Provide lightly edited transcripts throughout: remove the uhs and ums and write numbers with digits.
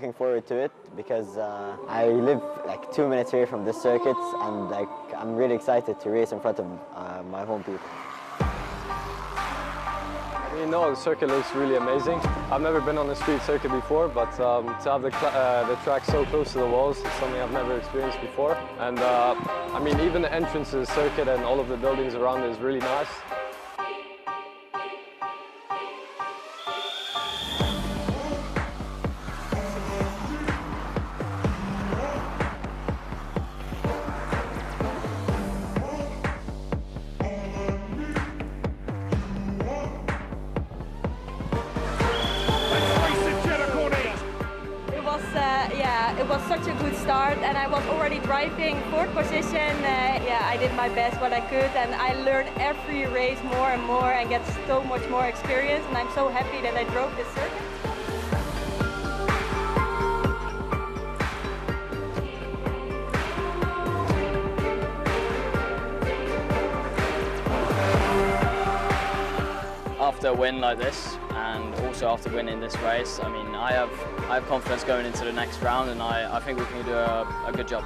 looking forward to it because I live like 2 minutes away from this circuit, and like I'm really excited to race in front of my home people. You know, the circuit looks really amazing. I've never been on a street circuit before, but to have the track so close to the walls is something I've never experienced before. And I mean, even the entrance to the circuit and all of the buildings around it is really nice. It was such a good start, and I was already driving 4th position. I did my best what I could, and I learned every race more and more and get so much more experience, and I'm so happy that I drove this circuit. After a win like this, and also after winning this race, I mean, I have confidence going into the next round, and I think we can do a good job.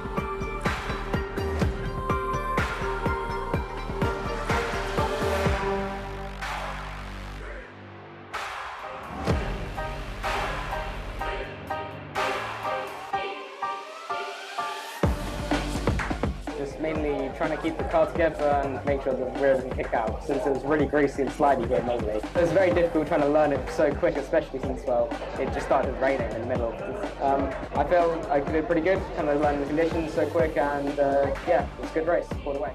Just mainly trying to keep the car together and make sure the rear doesn't kick out, since it was really greasy and slidey here mainly. It was very difficult trying to learn it so quick, especially since, well, it just started raining in the middle. I feel I did pretty good, kind of learning the conditions so quick, and yeah, it was a good race all the way.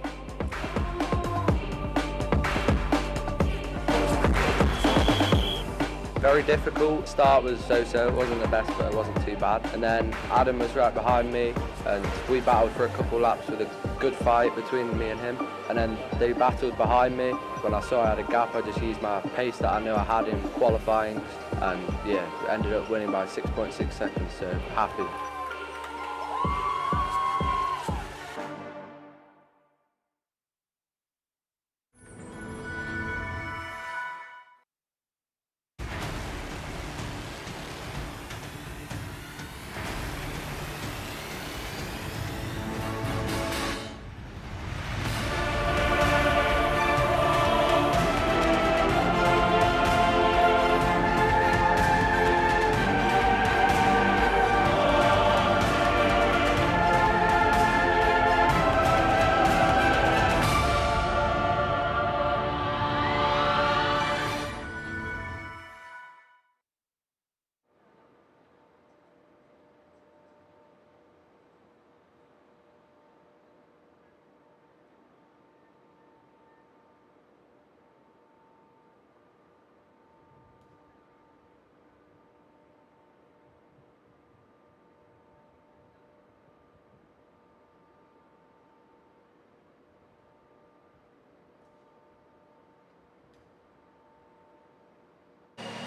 Very difficult. Start was so-so, it wasn't the best, but it wasn't too bad. And then Adam was right behind me, and we battled for a couple laps with a good fight between me and him. And then they battled behind me. When I saw I had a gap, I just used my pace that I knew I had in qualifying, and yeah, ended up winning by 6.6 seconds, so happy.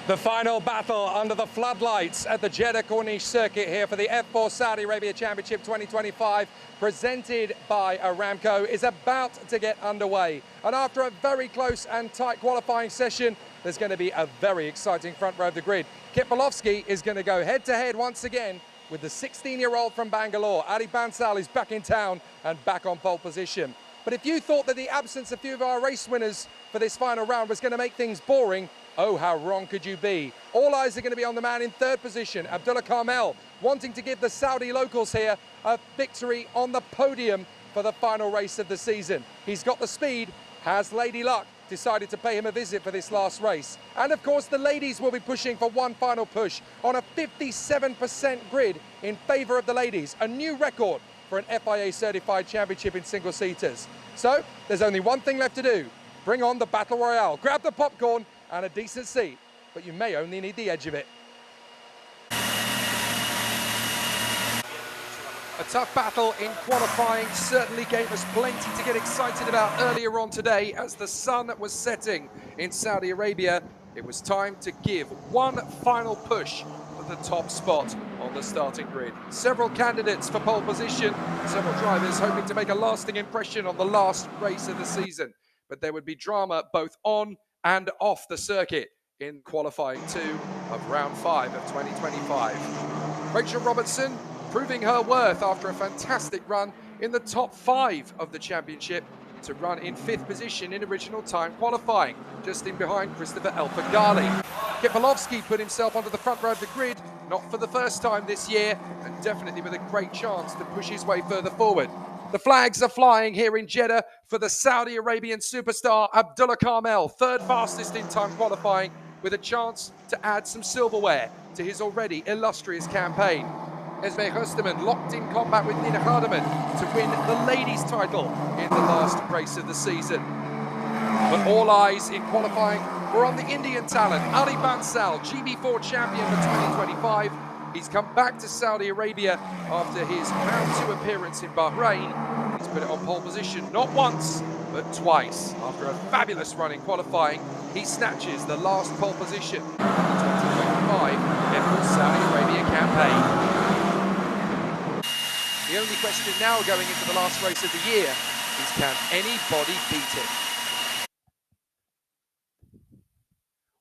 The final battle under the floodlights at the Jeddah Corniche circuit here for the F4 Saudi Arabia Championship 2025, presented by Aramco, is about to get underway. And after a very close and tight qualifying session, there's going to be a very exciting front row of the grid. Kit Bolofsky is going to go head-to-head once again with the 16-year-old from Bangalore. Ali Bansal is back in town and back on pole position. But if you thought that the absence of a few of our race winners for this final round was going to make things boring, oh, how wrong could you be? All eyes are going to be on the man in 3rd position, Abdullah Carmel, wanting to give the Saudi locals here a victory on the podium for the final race of the season. He's got the speed. Has Lady Luck decided to pay him a visit for this last race? And of course, the ladies will be pushing for one final push on a 57% grid in favour of the ladies, a new record for an FIA certified championship in single-seaters. So there's only one thing left to do. Bring on the Battle Royale. Grab the popcorn and a decent seat, but you may only need the edge of it. A tough battle in qualifying certainly gave us plenty to get excited about earlier on today. As the sun was setting in Saudi Arabia, it was time to give one final push for the top spot on the starting grid. Several candidates for pole position, several drivers hoping to make a lasting impression on the last race of the season. But there would be drama both on and off the circuit in qualifying 2 of round 5 of 2025. Rachel Robertson proving her worth after a fantastic run in the top 5 of the championship to run in 5th position in original time qualifying, just in behind Christopher Elfagali. Kipolowski put himself onto the front row of the grid, not for the first time this year, and definitely with a great chance to push his way further forward. The flags are flying here in Jeddah for the Saudi Arabian superstar Abdullah Kamel, 3rd fastest in time qualifying, with a chance to add some silverware to his already illustrious campaign. Esme Husterman locked in combat with Nina Hardeman to win the ladies' title in the last race of the season. But all eyes in qualifying were on the Indian talent, Ali Bansal, GB4 champion for 2025. He's come back to Saudi Arabia after his round 2 appearance in Bahrain. He's put it on pole position not once, but twice. After a fabulous run in qualifying, he snatches the last pole position in the 2025 F1 Saudi Arabia campaign. The only question now going into the last race of the year is, can anybody beat him?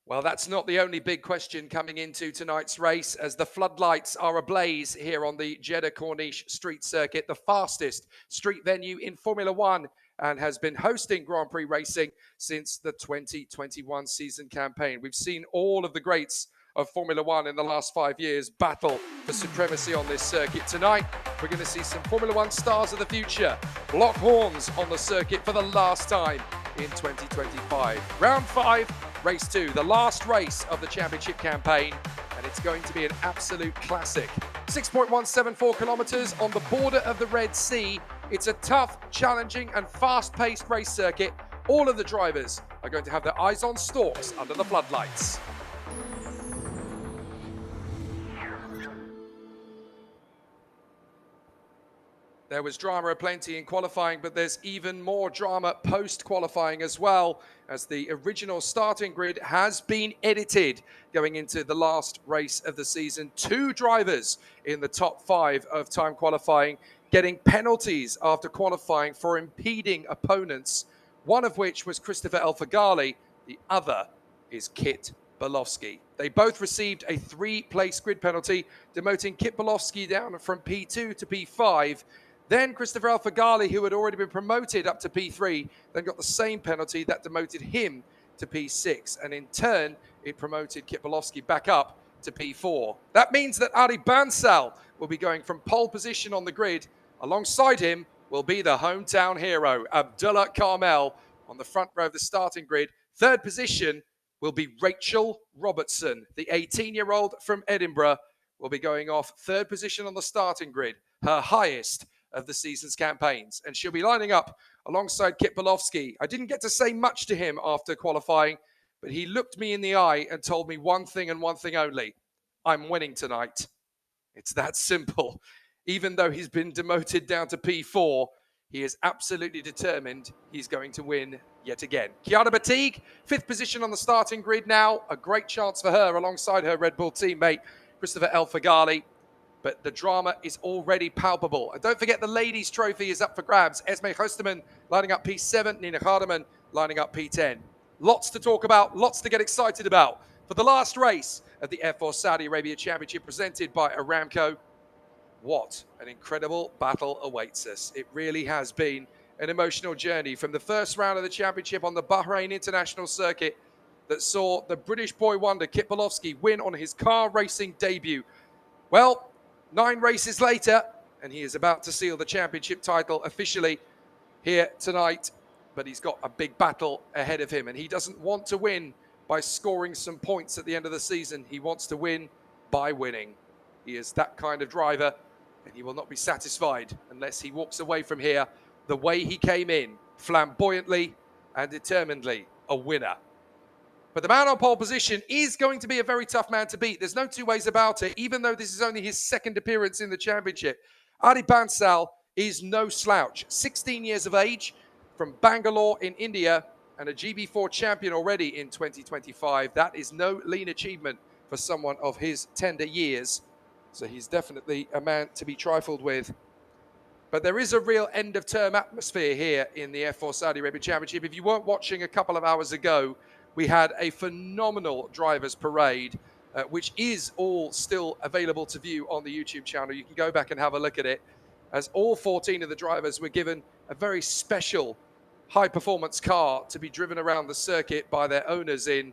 Well, that's not the only big question coming into tonight's race, as the floodlights are ablaze here on the Jeddah Corniche Street Circuit, the fastest street venue in Formula One, and has been hosting Grand Prix racing since the 2021 season campaign. We've seen all of the greats of Formula One in the last 5 years battle for supremacy on this circuit. Tonight, we're going to see some Formula One stars of the future lock horns on the circuit for the last time in 2025. Round 5, race 2, the last race of the championship campaign, and it's going to be an absolute classic. 6.174 kilometers on the border of the Red Sea. It's a tough, challenging and fast-paced race circuit. All of the drivers are going to have their eyes on stalks under the floodlights. There was drama aplenty in qualifying, but there's even more drama post-qualifying as well, as the original starting grid has been edited going into the last race of the season. 2 drivers in the top 5 of time qualifying getting penalties after qualifying for impeding opponents, one of which was Christopher Elfagali, the other is Kit Bolowski. They both received a 3-place grid penalty, demoting Kit Bolowski down from P2 to P5. Then Christopher Elfagali, who had already been promoted up to P3, then got the same penalty that demoted him to P6. And in turn, it promoted Kit Bolowski back up to P4. That means that Ali Bansal will be going from pole position on the grid. Alongside him will be the hometown hero, Abdullah Kamel, on the front row of the starting grid. 3rd position will be Rachel Robertson. The 18-year-old from Edinburgh will be going off 3rd position on the starting grid, her highest of the season's campaigns, and she'll be lining up alongside Kit Bolowski. I didn't get to say much to him after qualifying, but he looked me in the eye and told me one thing and one thing only: I'm winning tonight. It's that simple. Even though he's been demoted down to P4, he is absolutely determined he's going to win yet again. Chiara Batigue, 5th position on the starting grid now. A great chance for her alongside her Red Bull teammate, Christopher Elfagali. But the drama is already palpable. And don't forget, the ladies' trophy is up for grabs. Esme Hosterman lining up P7, Nina Hardeman lining up P10. Lots to talk about, lots to get excited about for the last race of the F4 Saudi Arabia Championship presented by Aramco. What an incredible battle awaits us. It really has been an emotional journey from the first round of the championship on the Bahrain International Circuit that saw the British boy wonder Kit Bolowski win on his car racing debut. Well, 9 races later, and he is about to seal the championship title officially here tonight, but he's got a big battle ahead of him, and he doesn't want to win by scoring some points at the end of the season. He wants to win by winning. He is that kind of driver, and he will not be satisfied unless he walks away from here the way he came in, flamboyantly and determinedly, a winner. But the man on pole position is going to be a very tough man to beat. There's no 2 ways about it, even though this is only his 2nd appearance in the championship. Ali Bansal is no slouch. 16 years of age, from Bangalore in India, and a GB4 champion already in 2025. That is no lean achievement for someone of his tender years. So he's definitely a man to be trifled with. But there is a real end-of-term atmosphere here in the F4 Saudi Arabia Championship. If you weren't watching a couple of hours ago, we had a phenomenal drivers' parade which is all still available to view on the YouTube channel. You can go back and have a look at it, as all 14 of the drivers were given a very special high-performance car to be driven around the circuit by their owners in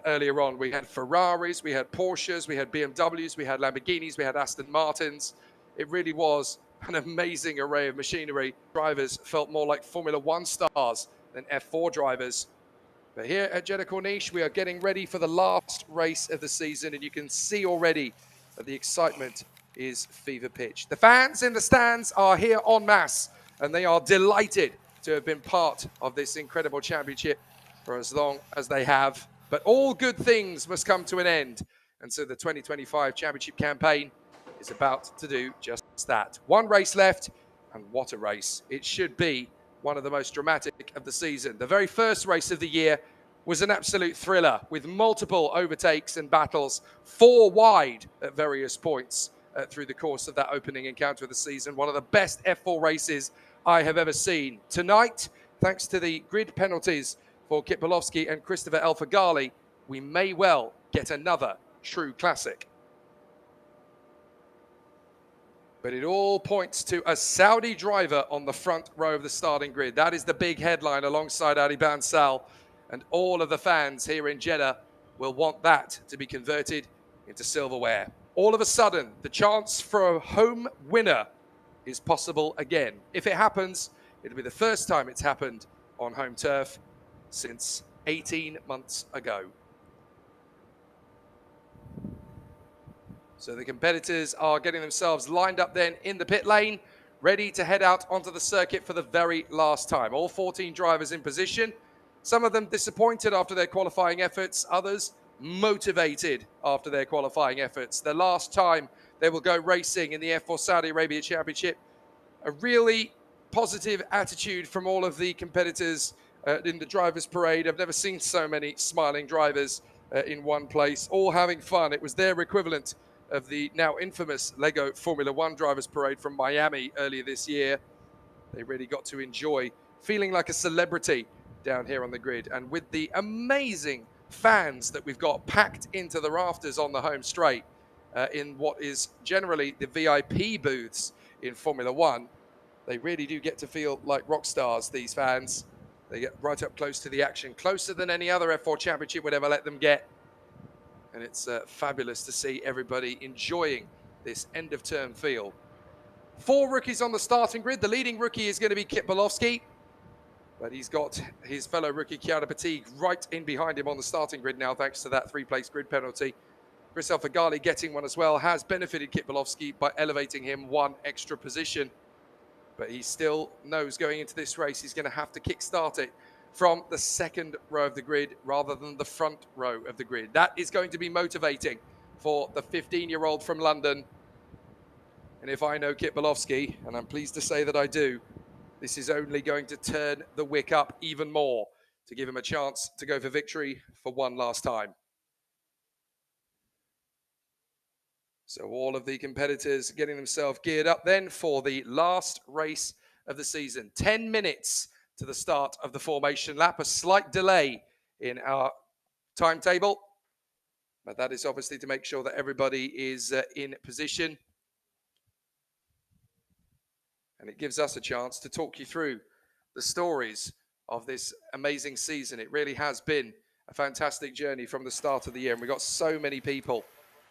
earlier on. We had Ferraris, we had Porsches, we had BMWs, we had Lamborghinis, we had Aston Martins. It really was an amazing array of machinery. Drivers felt more like Formula One stars than F4 drivers. But here at Jeddah Corniche, we are getting ready for the last race of the season, and you can see already that the excitement is fever pitch. The fans in the stands are here en masse, and they are delighted to have been part of this incredible championship for as long as they have. But all good things must come to an end, and so the 2025 championship campaign is about to do just that. One race left, and what a race. It should be one of the most dramatic of the season. The very first race of the year was an absolute thriller, with multiple overtakes and battles, 4 wide at various points through the course of that opening encounter of the season. One of the best F4 races I have ever seen. Tonight, thanks to the grid penalties for Kit Bolowski and Christopher Elfagali, we may well get another true classic. But it all points to a Saudi driver on the front row of the starting grid. That is the big headline alongside Ali Bansal. And all of the fans here in Jeddah will want that to be converted into silverware. All of a sudden, the chance for a home winner is possible again. If it happens, it'll be the first time it's happened on home turf since 18 months ago. So the competitors are getting themselves lined up then in the pit lane, ready to head out onto the circuit for the very last time. All 14 drivers in position. Some of them disappointed after their qualifying efforts, others motivated after their qualifying efforts. The last time they will go racing in the F4 Saudi Arabia Championship. A really positive attitude from all of the competitors in the drivers' parade. I've never seen so many smiling drivers in one place, all having fun. It was their equivalent of the now infamous Lego Formula One drivers' parade from Miami earlier this year. They really got to enjoy feeling like a celebrity down here on the grid. And with the amazing fans that we've got packed into the rafters on the home straight in what is generally the VIP booths in Formula One, they really do get to feel like rock stars, these fans. They get right up close to the action, closer than any other F4 championship would ever let them get. And it's fabulous to see everybody enjoying this end-of-term feel. 4 rookies on the starting grid. The leading rookie is going to be Kit Bolowski, but he's got his fellow rookie Chiara Petit right in behind him on the starting grid now, thanks to that 3-place grid penalty. Chris Elfagali getting one as well has benefited Kit Bolowski by elevating him 1 extra position. But he still knows going into this race he's going to have to kickstart it from the second row of the grid rather than the front row of the grid. That is going to be motivating for the 15-year-old from London. And if I know Kit Bolowski, and I'm pleased to say that I do, this is only going to turn the wick up even more to give him a chance to go for victory for one last time. So all of the competitors getting themselves geared up then for the last race of the season. 10 minutes to the start of the formation lap. A slight delay in our timetable, but that is obviously to make sure that everybody is in position. And it gives us a chance to talk you through the stories of this amazing season. It really has been a fantastic journey from the start of the year, and we've got so many people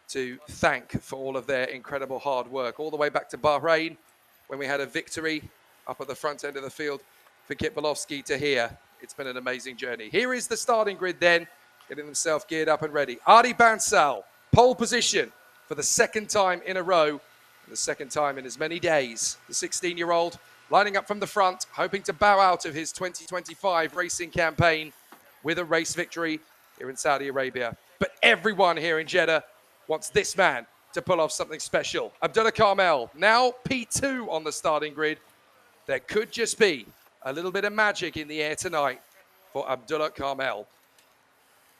to thank for all of their incredible hard work, all the way back to Bahrain when we had a victory up at the front end of the field for Kit Bolowski to here. It's been an amazing journey. Here is the starting grid then, getting themselves geared up and ready. Ali Bansal, pole position for the 2nd time in a row, and the 2nd time in as many days. The 16-year-old lining up from the front, hoping to bow out of his 2025 racing campaign with a race victory here in Saudi Arabia. But everyone here in Jeddah wants this man to pull off something special. Abdullah Kamel, now P2 on the starting grid. There could just be a little bit of magic in the air tonight for Abdullah Kamel.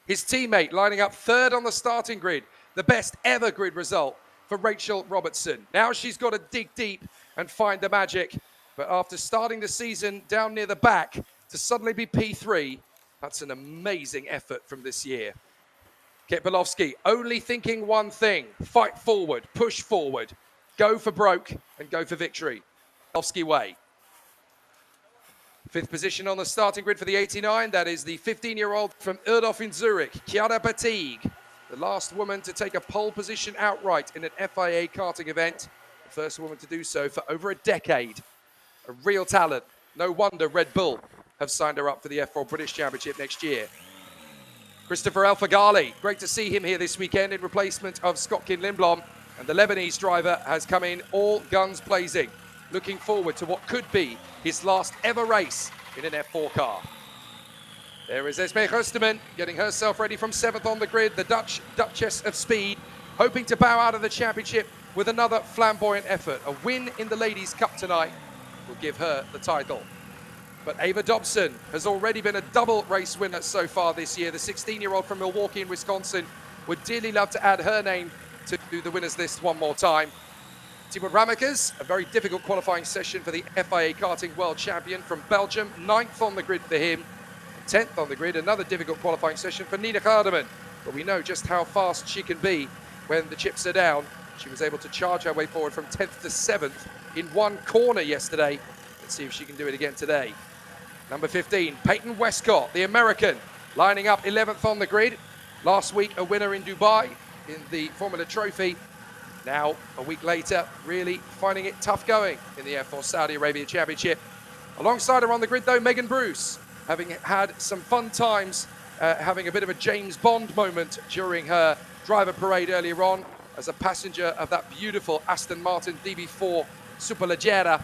His teammate lining up 3rd on the starting grid, the best ever grid result for Rachel Robertson. Now she's got to dig deep and find the magic. But after starting the season down near the back, to suddenly be P3, that's an amazing effort from this year. Kipolowski only thinking one thing: fight forward, push forward, go for broke and go for victory. Kipolowski way. 5th position on the starting grid for the 89. That is the 15-year-old from Erdorf in Zurich, Chiara Batigue, the last woman to take a pole position outright in an FIA karting event. The first woman to do so for over a decade. A real talent. No wonder Red Bull have signed her up for the F4 British Championship next year. Christopher Elfaghali, great to see him here this weekend in replacement of Scotkin Lindblom. And the Lebanese driver has come in all guns blazing, looking forward to what could be his last ever race in an F4 car. There is Esme Roosterman getting herself ready from 7th on the grid, the Duchess of Speed, hoping to bow out of the championship with another flamboyant effort. A win in the Ladies' Cup tonight will give her the title. But Ava Dobson has already been a double race winner so far this year. The 16-year-old from Milwaukee in Wisconsin would dearly love to add her name to the winners list one more time. Timur Ramekers, a very difficult qualifying session for the FIA Karting World Champion from Belgium. 9th on the grid for him. 10th on the grid, another difficult qualifying session for Nina Gardeman. But we know just how fast she can be when the chips are down. She was able to charge her way forward from 10th to 7th in one corner yesterday. Let's see if she can do it again today. Number 15, Peyton Westcott, the American, lining up 11th on the grid. Last week, a winner in Dubai in the Formula Trophy. Now, a week later, really finding it tough going in the F4 Saudi Arabia Championship. Alongside her on the grid, though, Megan Bruce, having had some fun times, having a bit of a James Bond moment during her driver parade earlier on as a passenger of that beautiful Aston Martin DB4 Superleggera.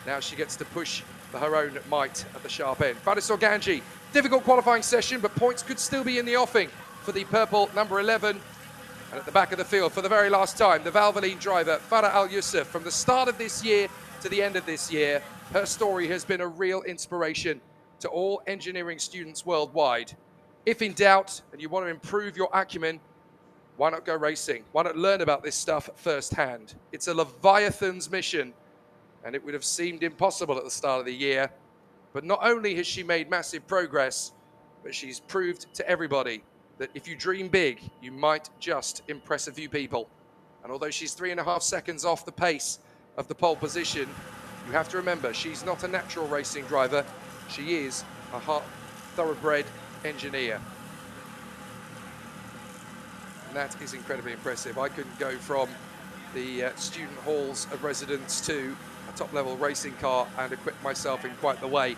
Now she gets to push for her own might at the sharp end. Faris Organji, difficult qualifying session, but points could still be in the offing for the purple number 11. And at the back of the field, for the very last time, the Valvoline driver, Farah Al-Yusuf. From the start of this year to the end of this year, her story has been a real inspiration to all engineering students worldwide. If in doubt, and you want to improve your acumen, why not go racing? Why not learn about this stuff firsthand? It's a Leviathan's mission, and it would have seemed impossible at the start of the year. But not only has she made massive progress, but she's proved to everybody that if you dream big, you might just impress a few people. And although she's 3.5 seconds off the pace of the pole position, you have to remember she's not a natural racing driver. She is a thoroughbred engineer. And that is incredibly impressive. I couldn't go from the student halls of residence to a top-level racing car and equip myself in quite the way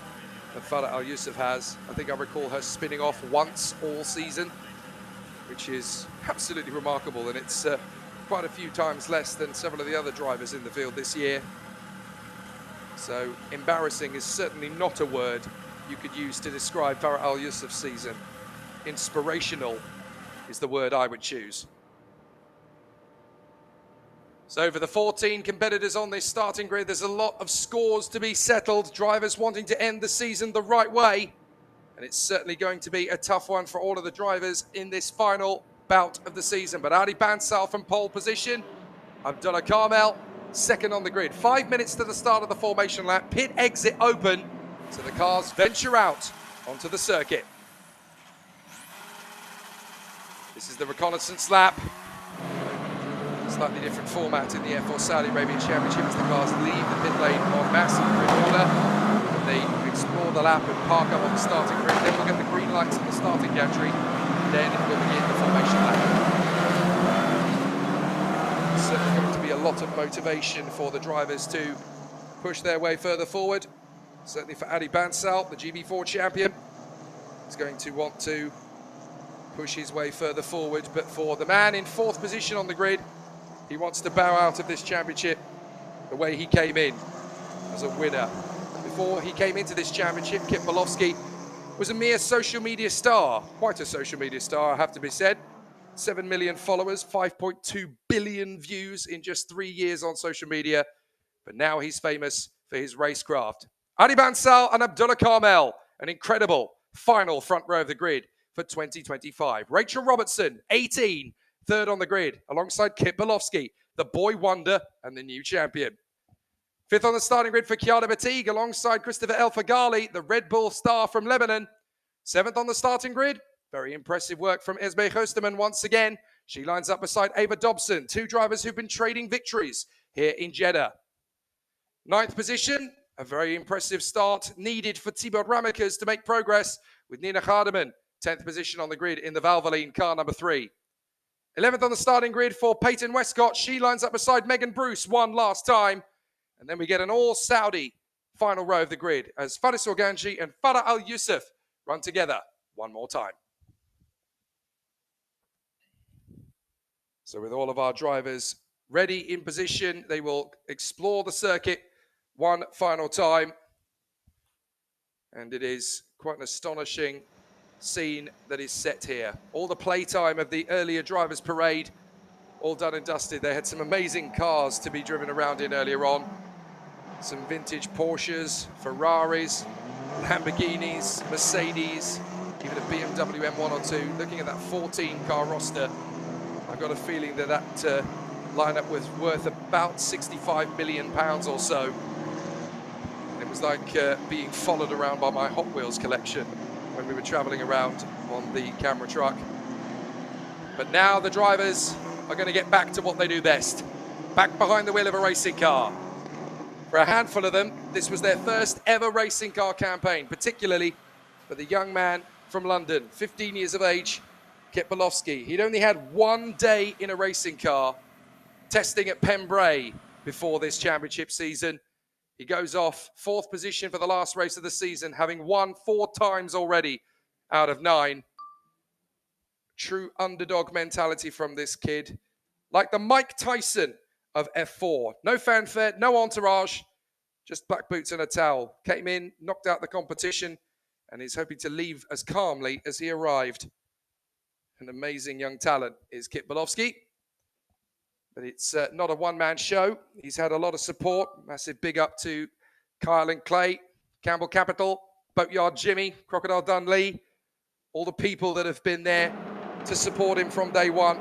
that Farah Al-Yusuf has. I think I recall her spinning off once all season, which is absolutely remarkable, and it's quite a few times less than several of the other drivers in the field this year. So embarrassing is certainly not a word you could use to describe Farah Al-Yusuf's season. Inspirational is the word I would choose. So for the 14 competitors on this starting grid, there's a lot of scores to be settled, drivers wanting to end the season the right way. And it's certainly going to be a tough one for all of the drivers in this final bout of the season. But Adi Bansal from pole position, Abdullah Carmel, 2nd on the grid. 5 minutes to the start of the formation lap, pit exit open, so the cars venture out onto the circuit. This is the reconnaissance lap. Slightly different format in the F4 Saudi Arabia Championship as the cars leave the pit lane en masse in grid order. They explore the lap and park up on the starting grid. Then we'll get the green lights in the starting gantry. Then we'll begin the formation lap. There's certainly going to be a lot of motivation for the drivers to push their way further forward. Certainly for Adi Bansal, the GB4 champion, is going to want to push his way further forward. But for the man in 4th position on the grid, he wants to bow out of this championship the way he came in, as a winner. Before he came into this championship, Kip Malowski was a mere social media star. Quite a social media star, I have to be said. 7 million followers, 5.2 billion views in just 3 years on social media. But now he's famous for his racecraft. Adi Bansal and Abdullah Carmel, an incredible final front row of the grid for 2025. Rachel Robertson, 18, 3rd on the grid, alongside Kip Malowski, the boy wonder and the new champion. 5th on the starting grid for Chiara Batigue, alongside Christopher Elfaghali, the Red Bull star from Lebanon. 7th on the starting grid, Very impressive work from Esme Hosterman once again. She lines up beside Ava Dobson, two drivers who've been trading victories here in Jeddah. 9th position, a very impressive start needed for Thibaut Ramekers to make progress with Nina Hardeman, 10th position on the grid in the Valvoline car number 3. 11th on the starting grid for Peyton Westcott. She lines up beside Megan Bruce one last time. And then we get an all-Saudi final row of the grid as Faris Organji and Farah Al Yusuf run together one more time. So with all of our drivers ready in position, they will explore the circuit one final time. And it is quite an astonishing scene that is set here. All the playtime of the earlier drivers' parade, all done and dusted. They had some amazing cars to be driven around in earlier on. Some vintage Porsches, Ferraris, Lamborghinis, Mercedes, even a BMW M1 or 2. Looking at that 14-car roster, I've got a feeling that that lineup was worth about £65 million or so. It was like being followed around by my Hot Wheels collection when we were traveling around on the camera truck. But now the drivers are going to get back to what they do best, back behind the wheel of a racing car. For a handful of them, this was their first ever racing car campaign, particularly for the young man from London, 15 years of age, Kit Bolofsky. He'd only had 1 day in a racing car, testing at Pembrey before this championship season. He goes off 4th position for the last race of the season, having won 4 times already out of 9. True underdog mentality from this kid. Like the Mike Tyson of F4. No fanfare, no entourage, just black boots and a towel. Came in, knocked out the competition, and is hoping to leave as calmly as he arrived. An amazing young talent is Kit Bolofsky. But it's not a one-man show. He's had a lot of support. Massive big up to Kyle and Clay, Campbell Capital, Boatyard Jimmy, Crocodile Dunley, all the people that have been there to support him from day one.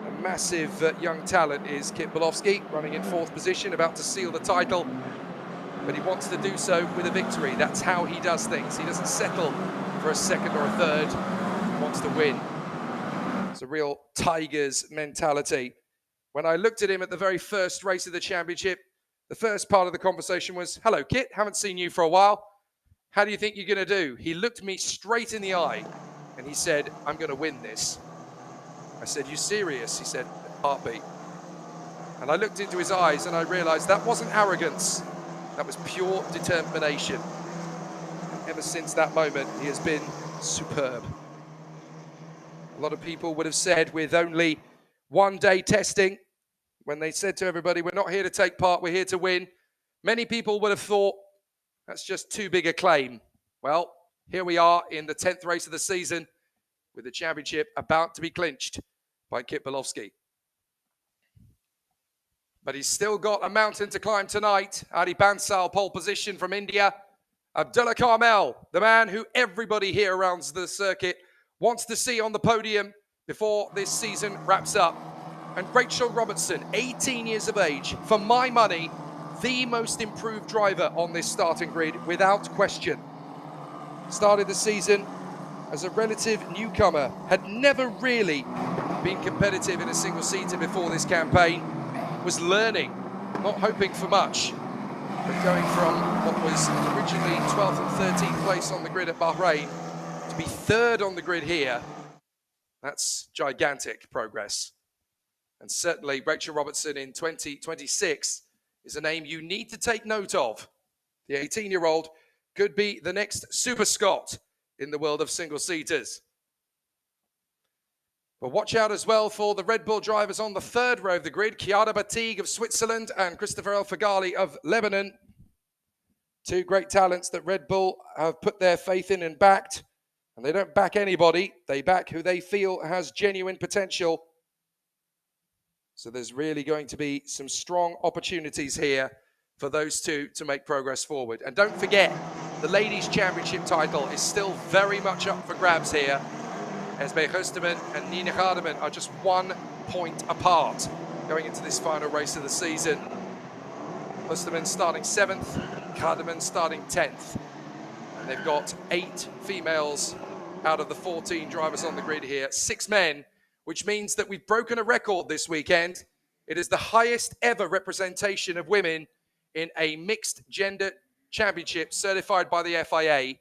A massive young talent is Kit Bolofsky, running in 4th position, about to seal the title. But he wants to do so with a victory. That's how he does things. He doesn't settle for a 2nd or a 3rd. He wants to win. It's a real Tigers mentality. When I looked at him at the very first race of the championship, the first part of the conversation was, "Hello, Kit, haven't seen you for a while. How do you think you're going to do?" He looked me straight in the eye and he said, "I'm going to win this." I said, "You serious?" He said, "Heartbeat." And I looked into his eyes and I realized that wasn't arrogance. That was pure determination. And ever since that moment, he has been superb. A lot of people would have said, with only 1 day testing, when they said to everybody, "We're not here to take part, we're here to win," many people would have thought, that's just too big a claim. Well, here we are in the 10th race of the season, with the championship about to be clinched by Kit Bolofsky. But he's still got a mountain to climb tonight. Adi Bansal, pole position from India. Abdullah Carmel, the man who everybody here around the circuit wants to see on the podium before this season wraps up. And Rachel Robertson, 18 years of age, for my money, the most improved driver on this starting grid, without question. Started the season as a relative newcomer, had never really been competitive in a single-seater before this campaign, was learning, not hoping for much, but going from what was originally 12th and 13th place on the grid at Bahrain to be 3rd on the grid here. That's gigantic progress. And certainly Rachel Robertson in 2026 is a name you need to take note of. The 18-year-old could be the next Super Scott in the world of single-seaters. But watch out as well for the Red Bull drivers on the 3rd row of the grid. Chiara Batig of Switzerland and Christopher El Faghali of Lebanon. Two great talents that Red Bull have put their faith in and backed. And they don't back anybody. They back who they feel has genuine potential. So there's really going to be some strong opportunities here for those two to make progress forward. And don't forget, the Ladies' Championship title is still very much up for grabs here. Esme Hosterman and Nina Hardeman are just 1 point apart going into this final race of the season. Hosterman starting 7th, Hardeman starting 10th. And they've got 8 females out of the 14 drivers on the grid here. 6 men, which means that we've broken a record this weekend. It is the highest ever representation of women in a mixed gender championship certified by the FIA.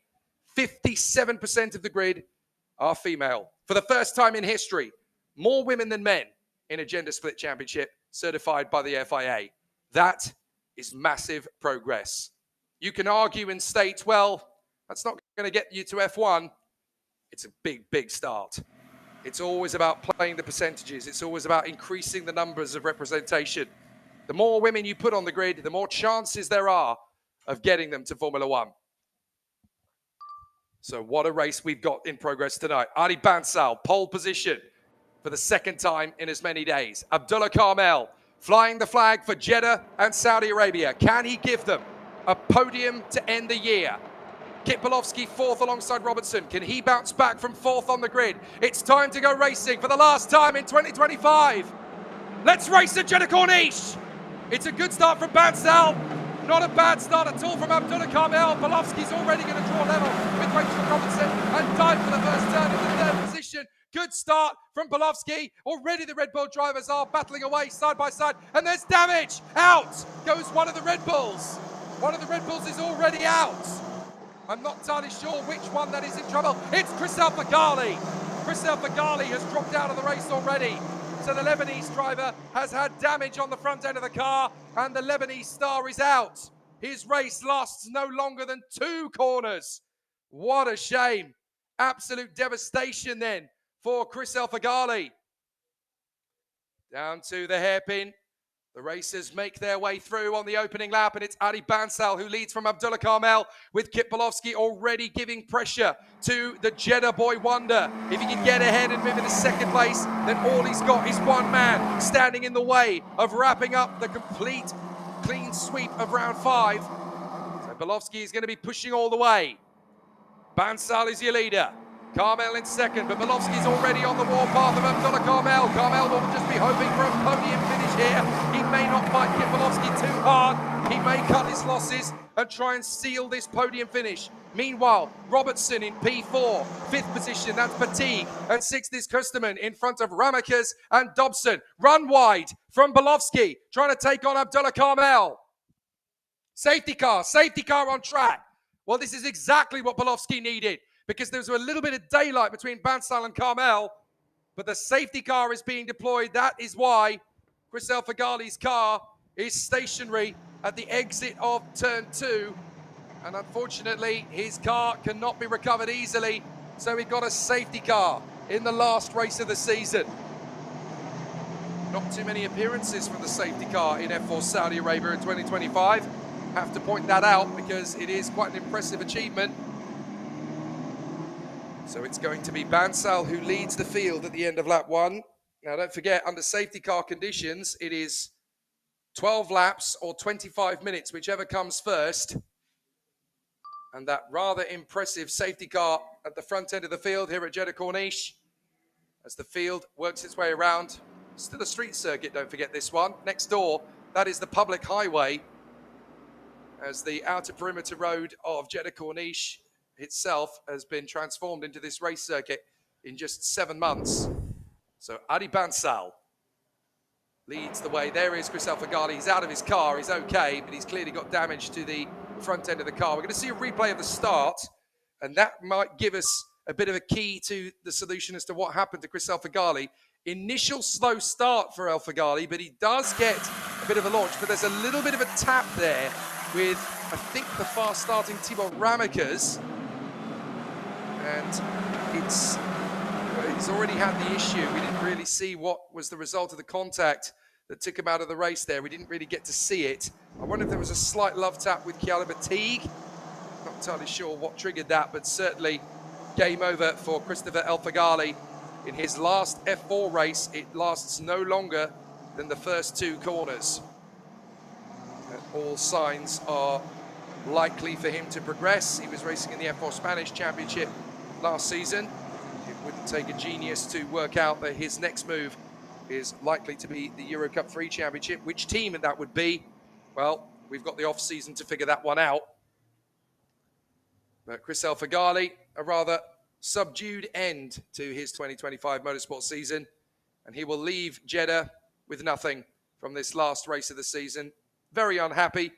57% of the grid are female. For the first time in history, more women than men in a gender split championship certified by the FIA. That is massive progress. You can argue and state, well, that's not going to get you to F1. It's a big, big start. It's always about playing the percentages. It's always about increasing the numbers of representation. The more women you put on the grid, the more chances there are of getting them to Formula One. So what a race we've got in progress tonight. Ali Bansal, pole position for the second time in as many days. Abdullah Carmel flying the flag for Jeddah and Saudi Arabia. Can he give them a podium to end the year? Kit Bolowski fourth alongside Robertson. Can he bounce back from fourth on the grid? It's time to go racing for the last time in 2025. Let's race at Jeddah Corniche. It's a good start from Bansal. Not a bad start at all from Abdullah Carmel. Bolowski's already going to draw level with Rachel Robertson and dive for the first turn in the third position. Good start from Bolowski. Already the Red Bull drivers are battling away side by side. And there's damage. Out goes one of the Red Bulls. One of the Red Bulls is already out. I'm not entirely sure which one that is in trouble. It's Chris Alfaghali. Chris Alfaghali has dropped out of the race already. So the Lebanese driver has had damage on the front end of the car and the Lebanese star is out. His race lasts no longer than 2 corners. What a shame. Absolute devastation then for Chris Alfaghali. Down to the hairpin. The racers make their way through on the opening lap, and it's Ali Bansal who leads from Abdullah Carmel, with Kit Bolowski already giving pressure to the Jeddah boy wonder. If he can get ahead and move into second place, then all he's got is one man standing in the way of wrapping up the complete clean sweep of round 5. So Bolowski is going to be pushing all the way. Bansal is your leader. Carmel in second, but Bolowski's already on the warpath of Abdullah Carmel. Carmel will just be hoping for a podium finish here. He may not fight Kit Bolowski too hard. He may cut his losses and try and seal this podium finish. Meanwhile, Robertson in P4, 5th position, that's Fatigue, and 6th is Kusterman in front of Ramakas and Dobson. Run wide from Bolowski, trying to take on Abdullah Carmel. Safety car on track. Well, this is exactly what Bolowski needed, because there was a little bit of daylight between Bansal and Carmel, but the safety car is being deployed. That is why Chris Alfaghali's car is stationary at the exit of turn 2. And unfortunately, his car cannot be recovered easily. So he got a safety car in the last race of the season. Not too many appearances from the safety car in F4 Saudi Arabia in 2025. Have to point that out because it is quite an impressive achievement. So it's going to be Bansal who leads the field at the end of lap 1. Now don't forget, under safety car conditions, it is 12 laps or 25 minutes, whichever comes first. And that rather impressive safety car at the front end of the field here at Jeddah Corniche, as the field works its way around. Still a street circuit, don't forget this one. Next door, that is the public highway, as the outer perimeter road of Jeddah Corniche itself has been transformed into this race circuit in just 7 months. So Ali Bansal leads the way. There is Chris Alfaghali. He's out of his car. He's okay, but he's clearly got damage to the front end of the car. We're going to see a replay of the start, and that might give us a bit of a key to the solution as to what happened to Chris Alfaghali. Initial slow start for Alfaghali, but he does get a bit of a launch. But there's a little bit of a tap there with, I think, the fast starting Tibor Ramakas. And he's already had the issue. We didn't really see what was the result of the contact that took him out of the race there. We didn't really get to see it. I wonder if there was a slight love tap with Kiala Fatigue. Not entirely sure what triggered that, but certainly game over for Christopher Alfaghali. In his last F4 race, it lasts no longer than the first 2 corners. And all signs are likely for him to progress. He was racing in the F4 Spanish Championship last season. It wouldn't take a genius to work out that his next move is likely to be the Euro Cup 3 Championship. Which team that would be? Well, we've got the off-season to figure that one out. But Chris Alfaghali, a rather subdued end to his 2025 motorsport season, and he will leave Jeddah with nothing from this last race of the season. Very unhappy,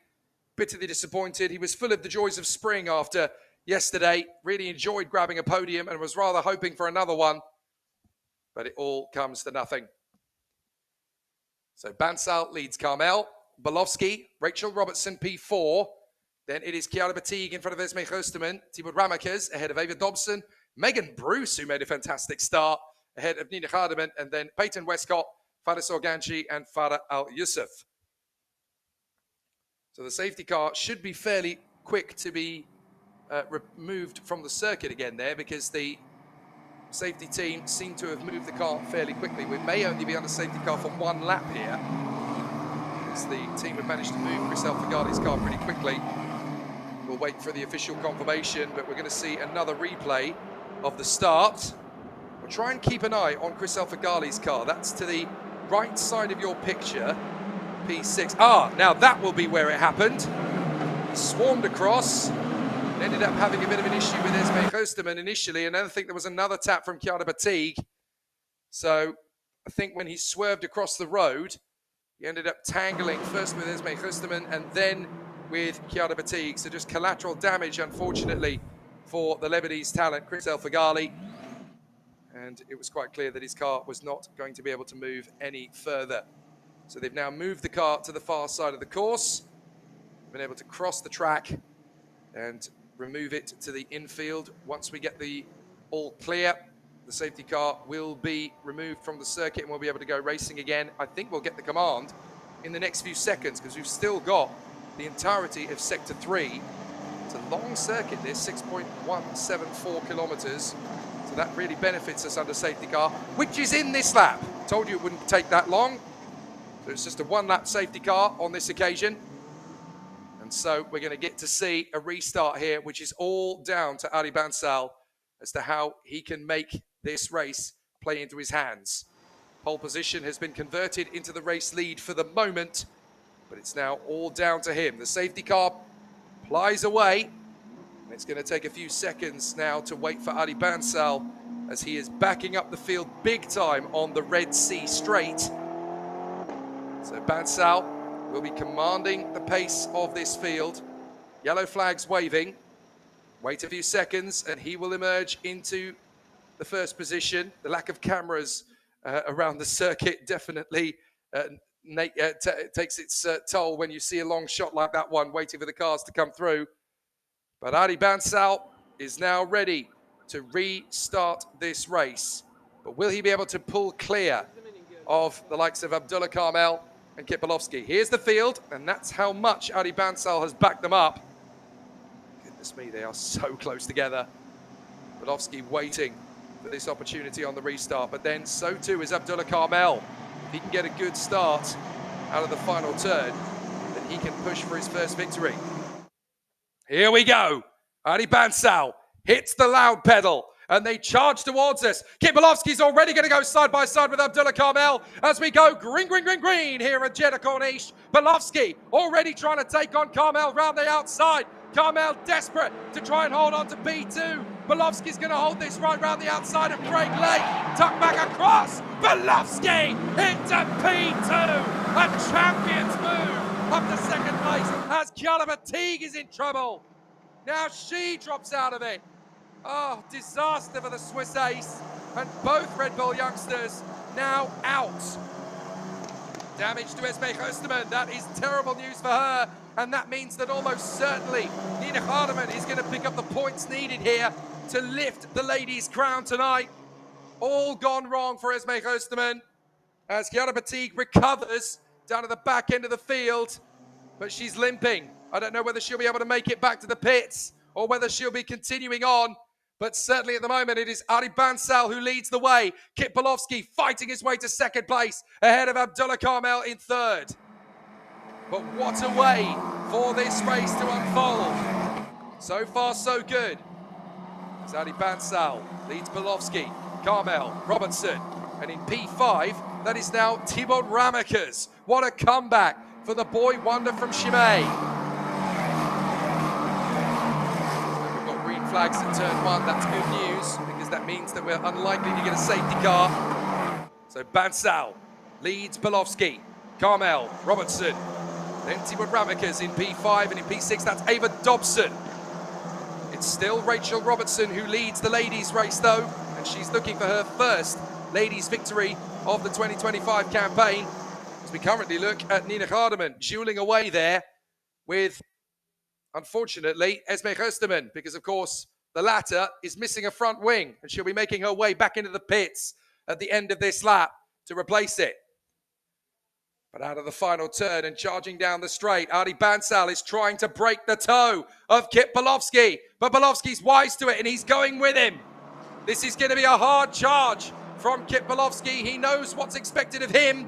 bitterly disappointed. He was full of the joys of spring after yesterday, really enjoyed grabbing a podium and was rather hoping for another one, but it all comes to nothing. So Bansal leads Carmel, Bolowski, Rachel Robertson, P4. Then it is Chiara Batigue in front of Esme Gerstemann, Thibaut Ramakers ahead of Ava Dobson, Megan Bruce, who made a fantastic start, ahead of Nina Hardeman, and then Peyton Westcott, Faris Organchi, and Farah Al-Yusuf. So the safety car should be fairly quick to be removed from the circuit again there, because the safety team seem to have moved the car fairly quickly. We may only be on the safety car for one lap here, as the team have managed to move Chriselle Fagali's car pretty quickly. We'll wait for the official confirmation, but we're going to see another replay of the start. We'll try and keep an eye on Chriselle Fagali's car. That's to the right side of your picture, P6. Now that will be where it happened. He swarmed across, and ended up having a bit of an issue with Esme Gerstemann initially, and then I think there was another tap from Chiara Batigue. So I think when he swerved across the road, he ended up tangling first with Esme Gerstemann and then with Chiara Batigue. So just collateral damage, unfortunately, for the Lebanese talent, Chriselle Fagali. And it was quite clear that his car was not going to be able to move any further. So they've now moved the car to the far side of the course, been able to cross the track and remove it to the infield. Once we get the all clear, the safety car will be removed from the circuit and we'll be able to go racing again. I think we'll get the command in the next few seconds, because we've still got the entirety of Sector 3. It's a long circuit, this 6.174 kilometers. So that really benefits us under safety car, which is in this lap. Told you it wouldn't take that long. So it's just a one-lap safety car on this occasion. And so we're going to get to see a restart here, which is all down to Ari Bansal as to how he can make this race play into his hands. Pole position has been converted into the race lead for the moment, but it's now all down to him. The safety car plies away, and it's going to take a few seconds now to wait for Ari Bansal as he is backing up the field big time on the Red Sea Straight. So Bansal will be commanding the pace of this field. Yellow flags waving. Wait a few seconds and he will emerge into the first position. The lack of cameras around the circuit definitely takes its toll when you see a long shot like that one waiting for the cars to come through. But Ari Bansal is now ready to restart this race. But will he be able to pull clear of the likes of Abdullah Carmel and Kit Bolowski? Here's the field, and that's how much Ari Bansal has backed them up. Goodness me, they are so close together. Bolowski waiting for this opportunity on the restart, but then so too is Abdullah Carmel. If he can get a good start out of the final turn, then he can push for his first victory. Here we go. Ari Bansal hits the loud pedal, and they charge towards us. Kit Bolowski's already going to go side by side with Abdullah Carmel as we go green, green, green, green here at Jeddah Corniche. Bolowski already trying to take on Carmel round the outside. Carmel desperate to try and hold on to P2. Bolowski's going to hold this right round the outside of Craig Lake. Tuck back across. Bolowski into P2. A champion's move up to second place as Chiara Batigue is in trouble. Now she drops out of it. Oh, disaster for the Swiss ace. And both Red Bull youngsters now out. Damage to Esme Gerstemann. That is terrible news for her. And that means that almost certainly Nina Hardeman is going to pick up the points needed here to lift the ladies' crown tonight. All gone wrong for Esme Gerstemann as Chiara Batigue recovers down at the back end of the field, but she's limping. I don't know whether she'll be able to make it back to the pits or whether she'll be continuing on, but certainly at the moment it is Ari Bansal who leads the way. Kit Bolowski fighting his way to second place ahead of Abdullah Carmel in third. But what a way for this race to unfold. So far, so good. As Ari Bansal leads Bolowski, Carmel, Robertson, and in P5, that is now Thibaut Ramakers. What a comeback for the boy wonder from Chimay. We've got green flags at turn one. That's good news that means that we're unlikely to get a safety car. So Bansal leads Belowski, Carmel, Robertson, then Timur Ramikas in P5, and in P6 that's Ava Dobson. It's still Rachel Robertson who leads the ladies race though, and she's looking for her first ladies victory of the 2025 campaign. As we currently look at Nina Hardeman dueling away there with, unfortunately, Esme Gerstemann, because of course the latter is missing a front wing and she'll be making her way back into the pits at the end of this lap to replace it. But out of the final turn and charging down the straight, Artie Bansal is trying to break the toe of Kip Belowski, but Belowski's wise to it and he's going with him. This is going to be a hard charge from Kip Belowski. He knows what's expected of him,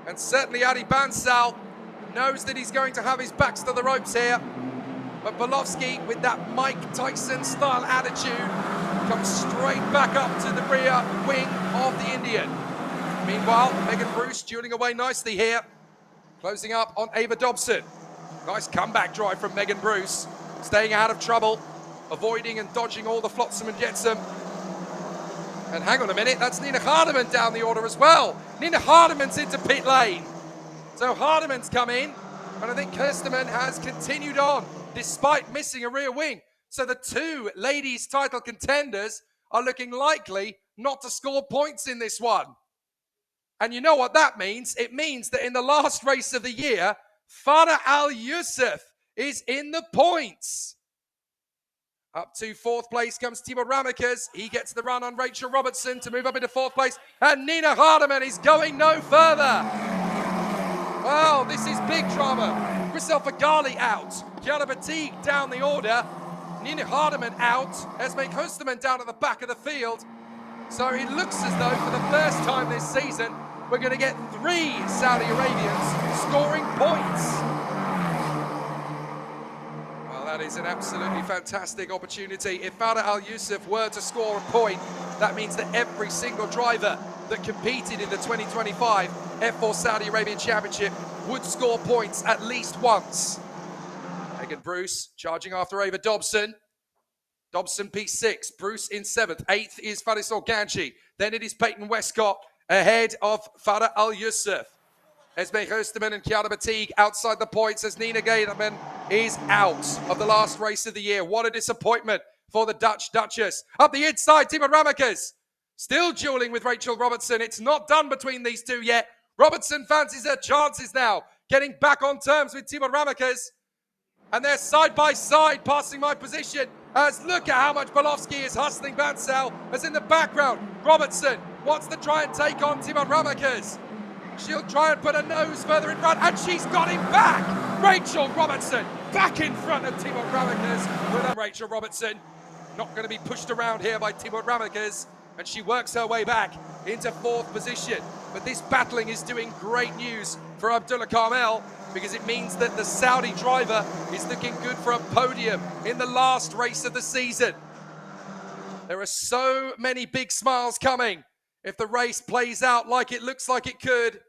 and certainly Artie Bansal knows that he's going to have his backs to the ropes here. But Belowski, with that Mike Tyson-style attitude, comes straight back up to the rear wing of the Indian. Meanwhile, Megan Bruce dueling away nicely here, closing up on Ava Dobson. Nice comeback drive from Megan Bruce, staying out of trouble, avoiding and dodging all the flotsam and jetsam. And hang on a minute, that's Nina Hardeman down the order as well. Nina Hardeman's into pit lane. So Hardeman's come in, and I think Gerstemann has continued on despite missing a rear wing. So the two ladies title contenders are looking likely not to score points in this one. And you know what that means? It means that in the last race of the year, Farah Al Yusuf is in the points. Up to fourth place comes Timo Ramikas. He gets the run on Rachel Robertson to move up into fourth place. And Nina Hardeman is going no further. Well, this is big drama. Christelle Fagali out. Kiara Batigue down the order. Nina Hardeman out. Esme Gerstemann down at the back of the field. So it looks as though for the first time this season, we're going to get 3 Saudi Arabians scoring points. Well, that is an absolutely fantastic opportunity. If Farah Al Yusuf were to score a point, that means that every single driver that competed in the 2025 F4 Saudi Arabian Championship would score points at least once. Megan Bruce charging after Ava Dobson. Dobson P6, Bruce in 7th. 8th is Farisol Ganji. Then it is Peyton Westcott ahead of Farah Al Yusuf. Esme Gerstemann and Kiara Batigue outside the points as Nina Geiderman is out of the last race of the year. What a disappointment for the Dutch Duchess. Up the inside, Timo Ramikas still dueling with Rachel Robertson. It's not done between these two yet. Robertson fancies her chances now, getting back on terms with Timo Ramikas. And they're side by side passing my position as look at how much Belowski is hustling Bansal as in the background. Robertson wants to try and take on Timo Ramikas. She'll try and put her nose further in front, and she's got him back. Rachel Robertson back in front of Timo Ramikas with Rachel Robertson. Not going to be pushed around here by Timo Ramikas, and she works her way back into 4th position. But this battling is doing great news for Abdullah Carmel, because it means that the Saudi driver is looking good for a podium in the last race of the season. There are so many big smiles coming if the race plays out like it looks like it could.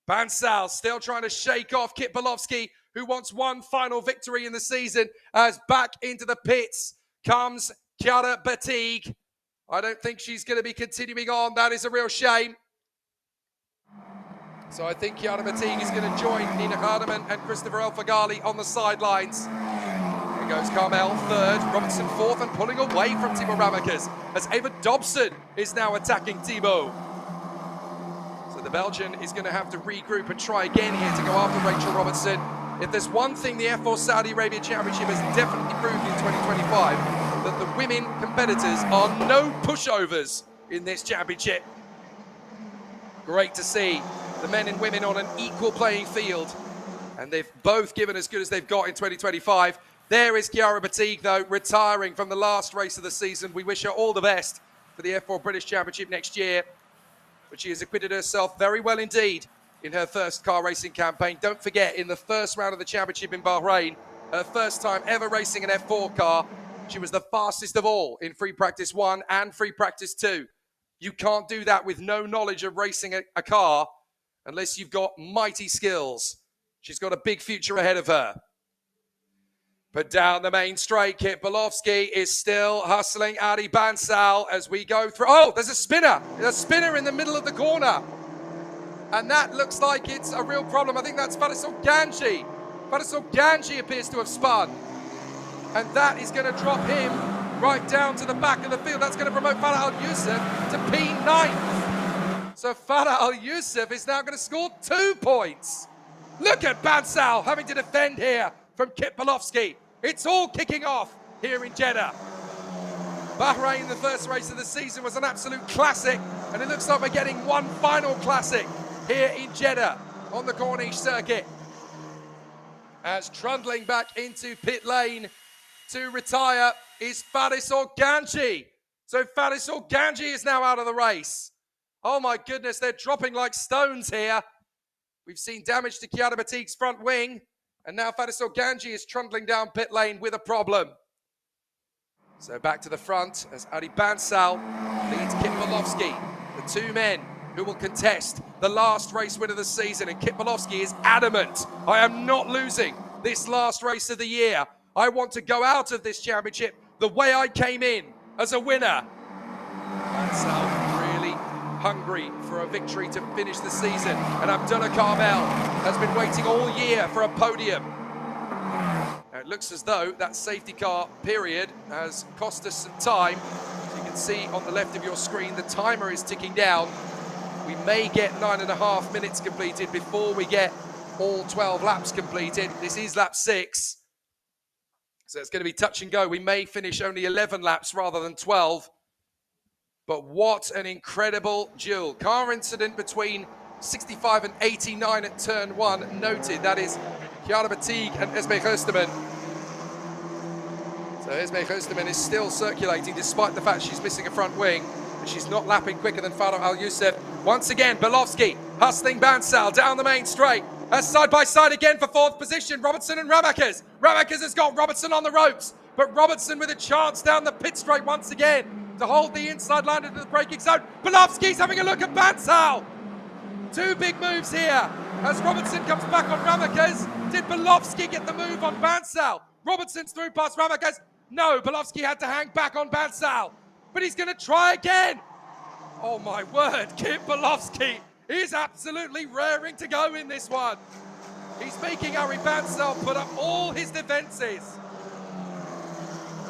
Bansal still trying to shake off Kit Belowski, who wants one final victory in the season, as back into the pits comes Kiara Batigue. I don't think she's going to be continuing on. That is a real shame. So I think Kiara Batigue is going to join Nina Hardeman and Christopher El Fagali on the sidelines. Here goes Carmel 3rd, Robertson 4th, and pulling away from Timo Ramikas as Ava Dobson is now attacking Timo. So the Belgian is going to have to regroup and try again here to go after Rachel Robertson. If there's one thing the F4 Saudi Arabia Championship has definitely proved in 2025, that the women competitors are no pushovers in this championship. Great to see the men and women on an equal playing field, and they've both given as good as they've got in 2025. There is Kiara Batigue, though, retiring from the last race of the season. We wish her all the best for the F4 British Championship next year, but she has acquitted herself very well indeed in her first car racing campaign. Don't forget, in the first round of the championship in Bahrain, her first time ever racing an F4 car, she was the fastest of all in free practice 1 and free practice 2. You can't do that with no knowledge of racing a car unless you've got mighty skills. She's got a big future ahead of her. But down the main straight, Kit Bolowski is still hustling Adi Bansal as we go through. Oh, there's a spinner. There's a spinner in the middle of the corner. And that looks like it's a real problem. I think that's Farisal Ganji. Farisal Ganji appears to have spun. And that is going to drop him right down to the back of the field. That's going to promote Farah Al-Yusuf to P9. So Farah Al-Yusuf is now going to score 2 points. Look at Bansal having to defend here from Kit Bolowski. It's all kicking off here in Jeddah. Bahrain, the first race of the season, was an absolute classic, and it looks like we're getting one final classic here in Jeddah on the Corniche circuit. As trundling back into pit lane to retire is Faris Organji. So Faris Organji is now out of the race. Oh my goodness, they're dropping like stones here. We've seen damage to Chiara Batigue's front wing, and now Faris Organji is trundling down pit lane with a problem. So back to the front as Adi Bansal leads Kit Bolowski, the two men who will contest the last race win of the season. And Kit Bolowski is adamant, I am not losing this last race of the year. I want to go out of this championship the way I came in, as a winner. Bansal really hungry for a victory to finish the season, and Abdullah Carmel has been waiting all year for a podium. Now it looks as though that safety car period has cost us some time. As you can see on the left of your screen, the timer is ticking down. We may get 9.5 minutes completed before we get all 12 laps completed. This is lap 6. So it's going to be touch and go. We may finish only 11 laps rather than 12. But what an incredible duel. Car incident between 65 and 89 at turn 1 noted. That is Chiara Batigue and Esme Gerstemann. So Esme Gerstemann is still circulating despite the fact she's missing a front wing. But she's not lapping quicker than Farah Al-Yusuf. Once again, Bolowski hustling Bansal down the main straight. As side by side again for 4th position, Robertson and Ramakers. Ramakers has got Robertson on the ropes, but Robertson with a chance down the pit straight once again to hold the inside line into the braking zone. Bolowski's having a look at Bansal. 2 big moves here as Robertson comes back on Ramakers. Did Bolowski get the move on Bansal? Robertson's through past Ramakers. No, Bolowski had to hang back on Bansal, but he's going to try again. Oh my word, Kit Bolowski is absolutely raring to go in this one. He's making Ari Bansal put up all his defenses.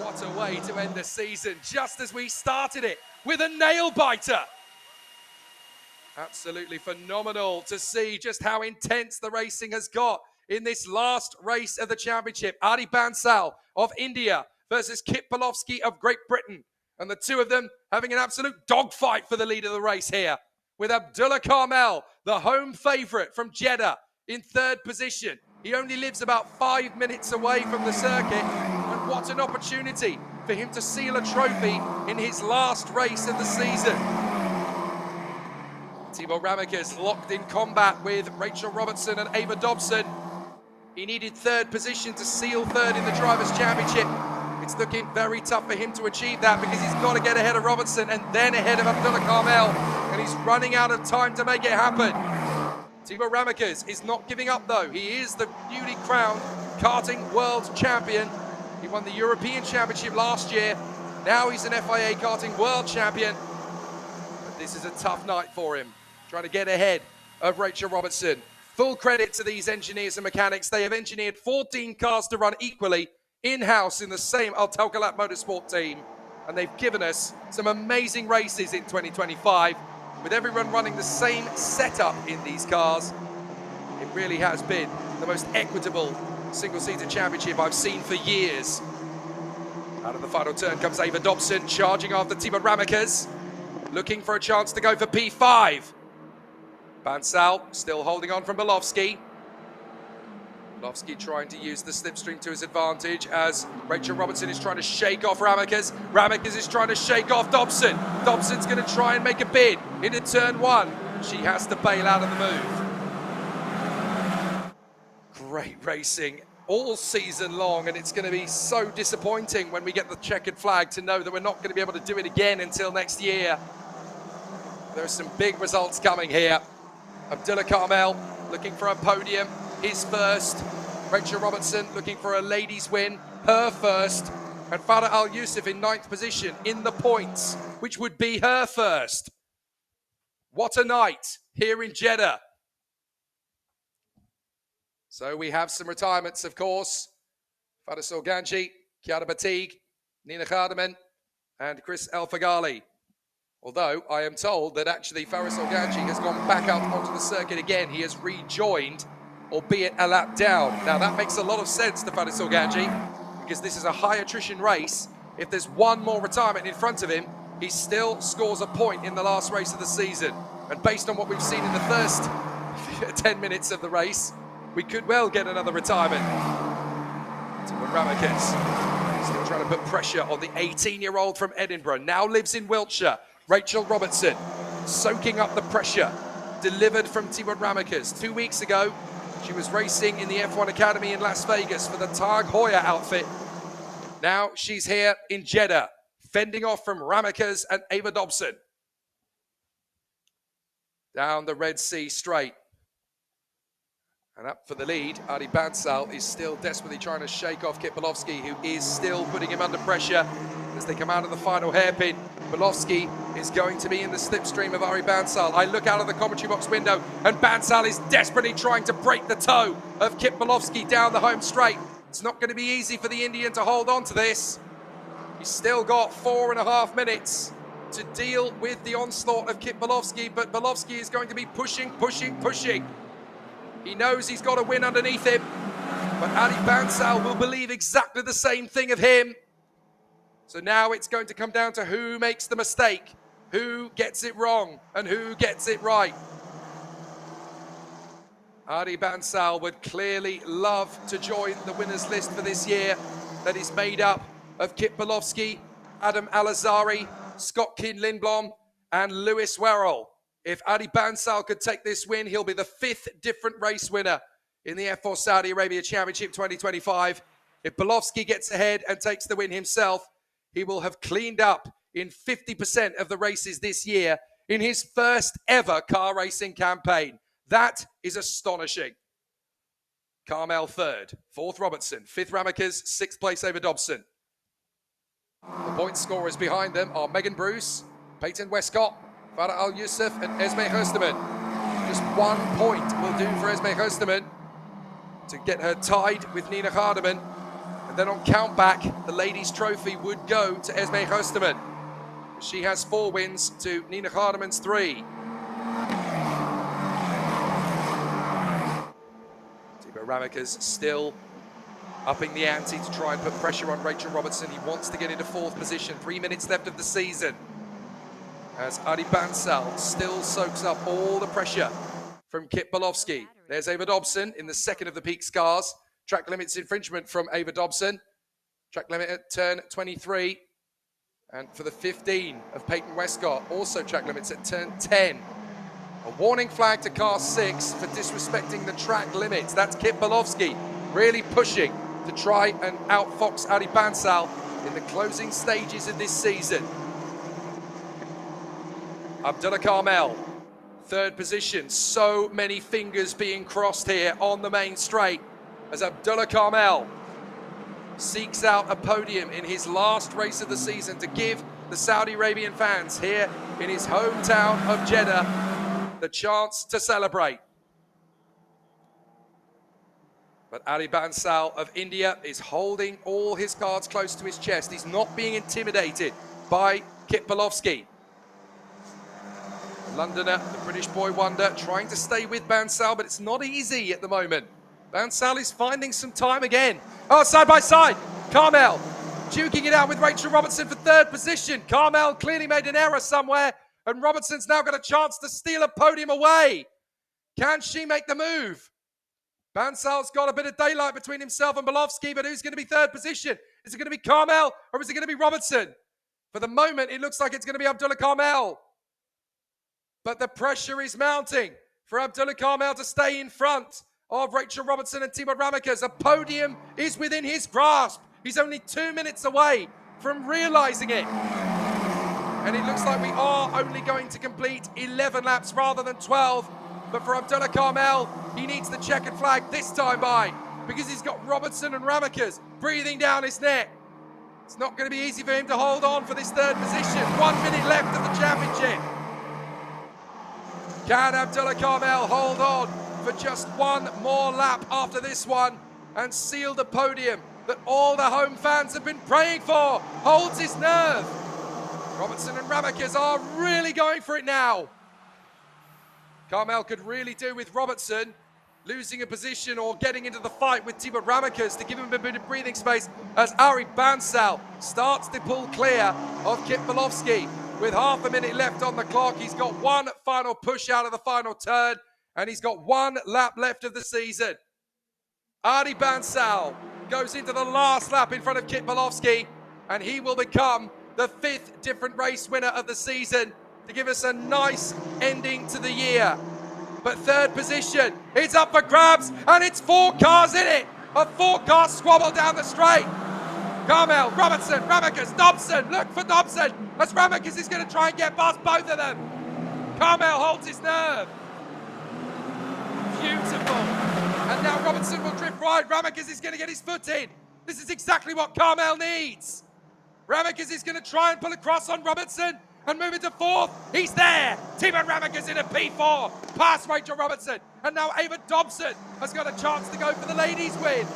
What a way to end the season, just as we started it with a nail biter. Absolutely phenomenal to see just how intense the racing has got in this last race of the championship. Adi Bansal of India versus Kit Bolowski of Great Britain. And the two of them having an absolute dogfight for the lead of the race here, with Abdullah Carmel, the home favourite from Jeddah, in 3rd position. He only lives about 5 minutes away from the circuit, and what an opportunity for him to seal a trophy in his last race of the season. Timo Ramakers locked in combat with Rachel Robertson and Ava Dobson. He needed 3rd position to seal 3rd in the Drivers' Championship. It's looking very tough for him to achieve that because he's got to get ahead of Robertson and then ahead of Abdullah Carmel, and he's running out of time to make it happen. Timo Ramakers is not giving up though. He is the newly crowned karting world champion. He won the European Championship last year. Now he's an FIA karting world champion. But this is a tough night for him, trying to get ahead of Rachel Robertson. Full credit to these engineers and mechanics. They have engineered 14 cars to run equally in-house in the same Al-Tawkalat Motorsport team, and they've given us some amazing races in 2025 with everyone running the same setup in these cars. It really has been the most equitable single-seater championship I've seen for years. Out of the final turn comes Ava Dobson, charging after Timo Ramakers, looking for a chance to go for P5. Bansal still holding on from Bolowski. Bolowski trying to use the slipstream to his advantage as Rachel Robertson is trying to shake off Ramakers. Ramakers is trying to shake off Dobson. Dobson's going to try and make a bid into turn 1. She has to bail out of the move. Great racing all season long, and it's going to be so disappointing when we get the checkered flag to know that we're not going to be able to do it again until next year. There are some big results coming here. Abdullah Carmel looking for a podium, his first. Rachel Robertson looking for a ladies' win. her first, and Farah Al Yusuf in 9th position in the points, which would be her first. What a night here in Jeddah. So we have some retirements, of course. Farah Sorganji, Chiara Batig, Nina Gardeman, and Chris El Faghali. Although I am told that actually Farah Sorganji has gone back out onto the circuit again. He has rejoined, albeit a lap down. Now that makes a lot of sense to Farah Sorganji, because this is a high attrition race. If there's one more retirement in front of him, he still scores a point in the last race of the season. And based on what we've seen in the first 10 minutes of the race, we could well get another retirement. Timur Ramekes still trying to put pressure on the 18-year-old from Edinburgh, now lives in Wiltshire. Rachel Robertson soaking up the pressure delivered from Timur Ramekes. 2 weeks ago, she was racing in the F1 Academy in Las Vegas for the Tag Heuer outfit. Now she's here in Jeddah, fending off from Ramekes and Ava Dobson. Down the Red Sea Straight. And up for the lead, Adi Bansal is still desperately trying to shake off Kit Bolowski, who is still putting him under pressure as they come out of the final hairpin. Bolowski is going to be in the slipstream of Ari Bansal. I look out of the commentary box window and Bansal is desperately trying to break the toe of Kit Bolowski down the home straight. It's not going to be easy for the Indian to hold on to this. He's still got 4.5 minutes to deal with the onslaught of Kit Bolowski, but Bolowski is going to be pushing. He knows he's got a win underneath him, but Adi Bansal will believe exactly the same thing of him. So now it's going to come down to who makes the mistake, who gets it wrong, and who gets it right. Adi Bansal would clearly love to join the winners list for this year that is made up of Kit Bolowski, Adam Alazari, Scott Keane-Lindblom, and Lewis Werrell. If Adi Bansal could take this win, he'll be the 5th different race winner in the F4 Saudi Arabia Championship 2025. If Bolowski gets ahead and takes the win himself, he will have cleaned up in 50% of the races this year in his first ever car racing campaign. That is astonishing. Carmel 3rd, 4th Robertson, 5th Ramekes, 6th place Ava Dobson. The point scorers behind them are Megan Bruce, Peyton Westcott, Farah Al Yusuf and Esme Hosterman. Just 1 point will do for Esme Hosterman to get her tied with Nina Gardeman. And then on countback, the ladies' trophy would go to Esme Hosterman. She has 4 wins to Nina Gardeman's 3. Timo Ramekes still upping the ante to try and put pressure on Rachel Robertson. He wants to get into 4th position. 3 minutes left of the season, as Adi Bansal still soaks up all the pressure from Kit Bolowski. There's Ava Dobson in the 2nd of the peak scars. Track limits infringement from Ava Dobson. Track limit at turn 23. And for the 15 of Peyton Westcott, also track limits at turn 10. A warning flag to car 6 for disrespecting the track limits. That's Kit Bolowski really pushing to try and outfox Adi Bansal in the closing stages of this season. Abdullah Carmel, 3rd position. So many fingers being crossed here on the main straight as Abdullah Carmel seeks out a podium in his last race of the season to give the Saudi Arabian fans here in his hometown of Jeddah the chance to celebrate. But Adi Bansal of India is holding all his cards close to his chest. He's not being intimidated by Kit Bolowski. Londoner, the British boy wonder, trying to stay with Bansal, but it's not easy at the moment. Bansal is finding some time again. Oh, side by side. Carmel duking it out with Rachel Robertson for 3rd position. Carmel clearly made an error somewhere, and Robertson's now got a chance to steal a podium away. Can she make the move? Bansal's got a bit of daylight between himself and Bolowski, but who's going to be 3rd position? Is it going to be Carmel or is it going to be Robertson? For the moment, it looks like it's going to be Abdullah Carmel. But the pressure is mounting for Abdullah Carmel to stay in front of Rachel Robertson and Timur Ramekes. A podium is within his grasp. He's only 2 minutes away from realizing it. And it looks like we are only going to complete 11 laps rather than 12. But for Abdullah Carmel, he needs the checkered flag, this time by because he's got Robertson and Ramekes breathing down his neck. It's not going to be easy for him to hold on for this third position. 1 minute left of the championship. Can Abdullah Kamel hold on for just one more lap after this one and seal the podium that all the home fans have been praying for? Holds his nerve. Robertson and Ramekes are really going for it now. Kamel could really do with Robertson losing a position or getting into the fight with Tibor Ramekes to give him a bit of breathing space as Ari Bansal starts to pull clear of Kit Bolowski. With half a minute left on the clock, he's got one final push out of the final turn, and he's got one lap left of the season. Ari Bansal goes into the last lap in front of Kit Bolowski, and he will become the 5th different race winner of the season to give us a nice ending to the year. But third position, it's up for grabs, and it's 4 cars in it. A 4-car squabble down the straight. Kamel, Robertson, Ramekes, Dobson, look for Dobson, as Ramekes is going to try and get past both of them. Kamel holds his nerve. Beautiful. And now Robertson will drift right. Ramekes is going to get his foot in. This is exactly what Kamel needs. Ramekes is going to try and pull across on Robertson and move into 4th. He's there. Tibor Ramekes in a P4. Past Rachel Robertson. And now Ava Dobson has got a chance to go for the ladies' win.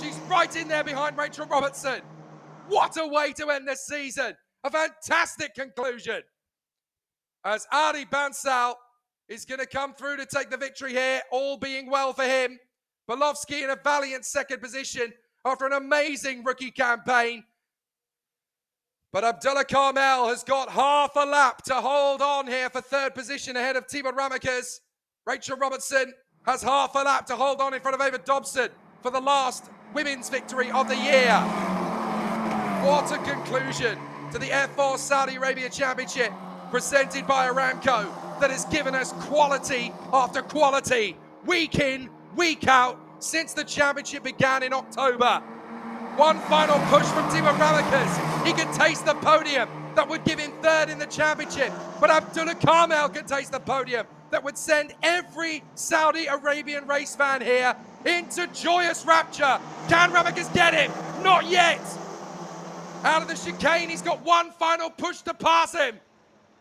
She's right in there behind Rachel Robertson. What a way to end this season. A fantastic conclusion. As Ari Bansal is going to come through to take the victory here, all being well for him. Bolowski in a valiant 2nd position after an amazing rookie campaign. But Abdullah Kamel has got half a lap to hold on here for 3rd position ahead of Tibor Ramekes. Rachel Robertson has half a lap to hold on in front of Ava Dobson for the last women's victory of the year. What a conclusion to the F4 Saudi Arabia Championship presented by Aramco that has given us quality after quality, week in, week out, since the championship began in October. One final push from Tibor Ramekes. He can taste the podium that would give him 3rd in the championship, but Abdullah Kamel can taste the podium that would send every Saudi Arabian race fan here into joyous rapture. Can Ramekes get him? Not yet. Out of the chicane, he's got one final push to pass him.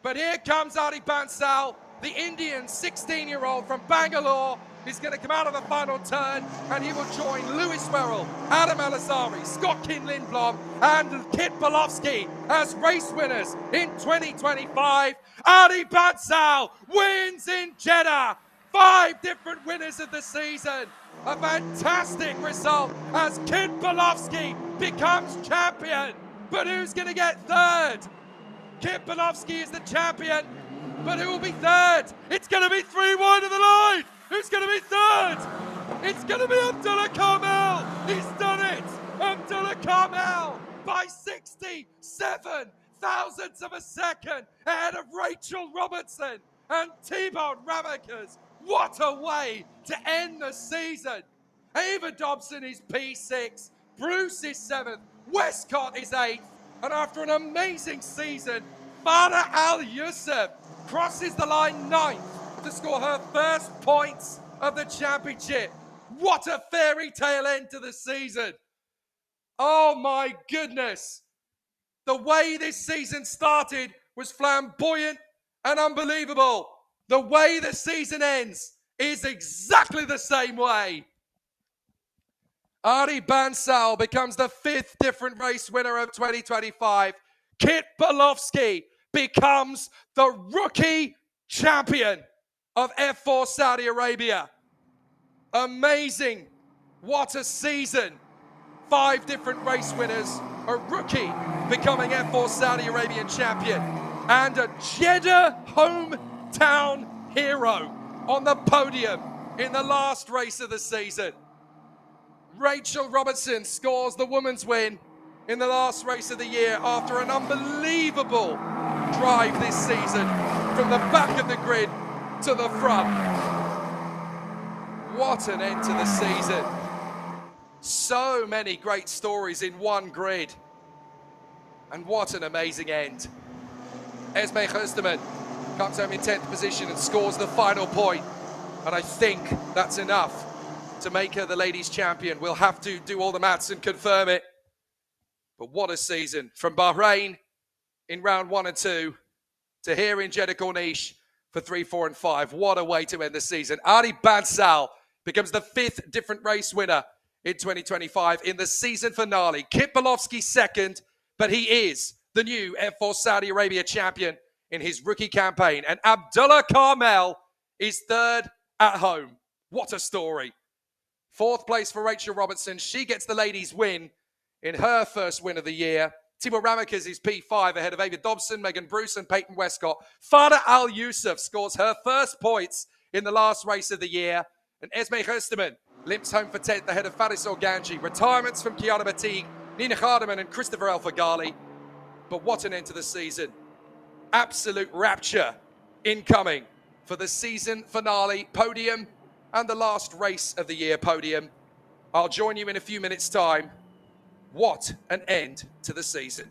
But here comes Ari Bansal, the Indian 16-year-old from Bangalore. He's going to come out of the final turn, and he will join Lewis Werrell, Adam Alazari, Scott Kin-Lindblom, and Kit Bolowski as race winners in 2025. Ari Bansal wins in Jeddah. 5 different winners of the season. A fantastic result as Kit Bolowski becomes champion. But who's going to get 3rd? Kit Bolowski is the champion, but who will be 3rd? It's going to be 3 wide of the line. Who's going to be 3rd? It's going to be Abdullah Kamel. He's done it. Abdullah Kamel by 67 thousandths of a second ahead of Rachel Robertson and Tibor Ramekes. What a way to end the season. Ava Dobson is P6, Bruce is 7th, Westcott is 8th, and after an amazing season, Farah Al-Yusuf crosses the line 9th to score her 1st points of the championship. What a fairy tale end to the season. Oh my goodness. The way this season started was flamboyant and unbelievable. The way the season ends is exactly the same way. Ari Bansal becomes the 5th different race winner of 2025. Kit Bolowski becomes the rookie champion of F4 Saudi Arabia. Amazing. What a season. 5 different race winners, a rookie becoming F4 Saudi Arabian champion, and a Jeddah hometown hero on the podium in the last race of the season. Rachel Robertson scores the women's win in the last race of the year after an unbelievable drive this season from the back of the grid to the front. What an end to the season. So many great stories in one grid. And what an amazing end. Esme Gerstemann comes home in 10th position and scores the final point. And I think that's enough to make her the ladies' champion. We'll have to do all the maths and confirm it. But what a season. From Bahrain in round 1 and 2 to here in Jeddah Corniche for 3, 4 and 5. What a way to end the season. Ari Bansal becomes the 5th different race winner in 2025 in the season finale. Kip Belowski second, but he is the new F4 Saudi Arabia champion in his rookie campaign. And Abdullah Carmel is third at home. What a story. 4th place for Rachel Robertson. She gets the ladies' win in her first win of the year. Timo Ramekes is P5 ahead of Ava Dobson, Megan Bruce and Peyton Westcott. Farah Al-Yusuf scores her first points in the last race of the year. And Esme Gerstemann limps home for 10th ahead of Faris Organji. Retirements from Kiana Batig, Nina Hardeman and Christopher El-Fagali. But what an end to the season. Absolute rapture incoming for the season finale podium and the last race of the year podium. I'll join you in a few minutes' time. What an end to the season.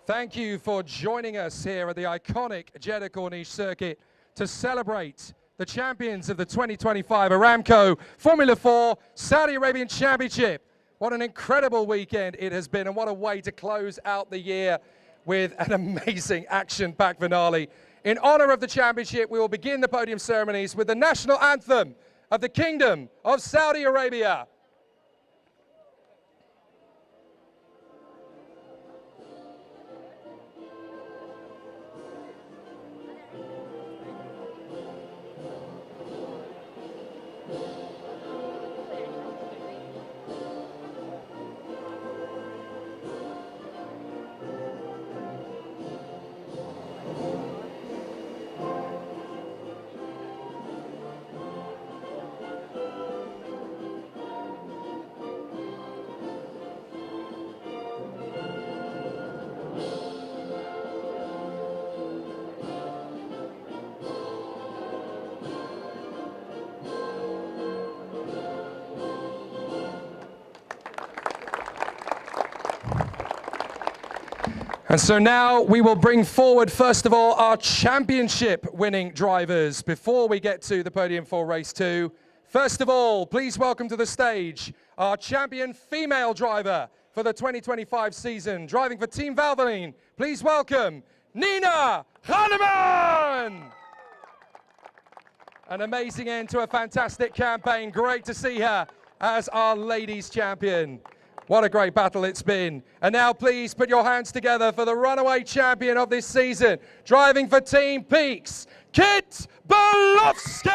Thank you for joining us here at the iconic Jeddah Corniche circuit to celebrate the champions of the 2025 Aramco Formula 4 Saudi Arabian Championship. What an incredible weekend it has been, and what a way to close out the year with an amazing action-packed finale. In honor of the championship, we will begin the podium ceremonies with the national anthem of the Kingdom of Saudi Arabia. And so now we will bring forward, first of all, our championship winning drivers before we get to the podium for race 2. First of all, please welcome to the stage our champion female driver for the 2025 season, driving for Team Valvoline. Please welcome Nina Hanneman. An amazing end to a fantastic campaign. Great to see her as our ladies champion. What a great battle it's been. And now please put your hands together for the runaway champion of this season, driving for Team Peaks, Kit Belowski.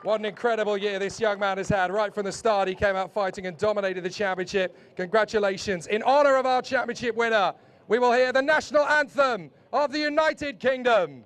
What an incredible year this young man has had. Right from the start, he came out fighting and dominated the championship. Congratulations. In honor of our championship winner, we will hear the national anthem of the United Kingdom.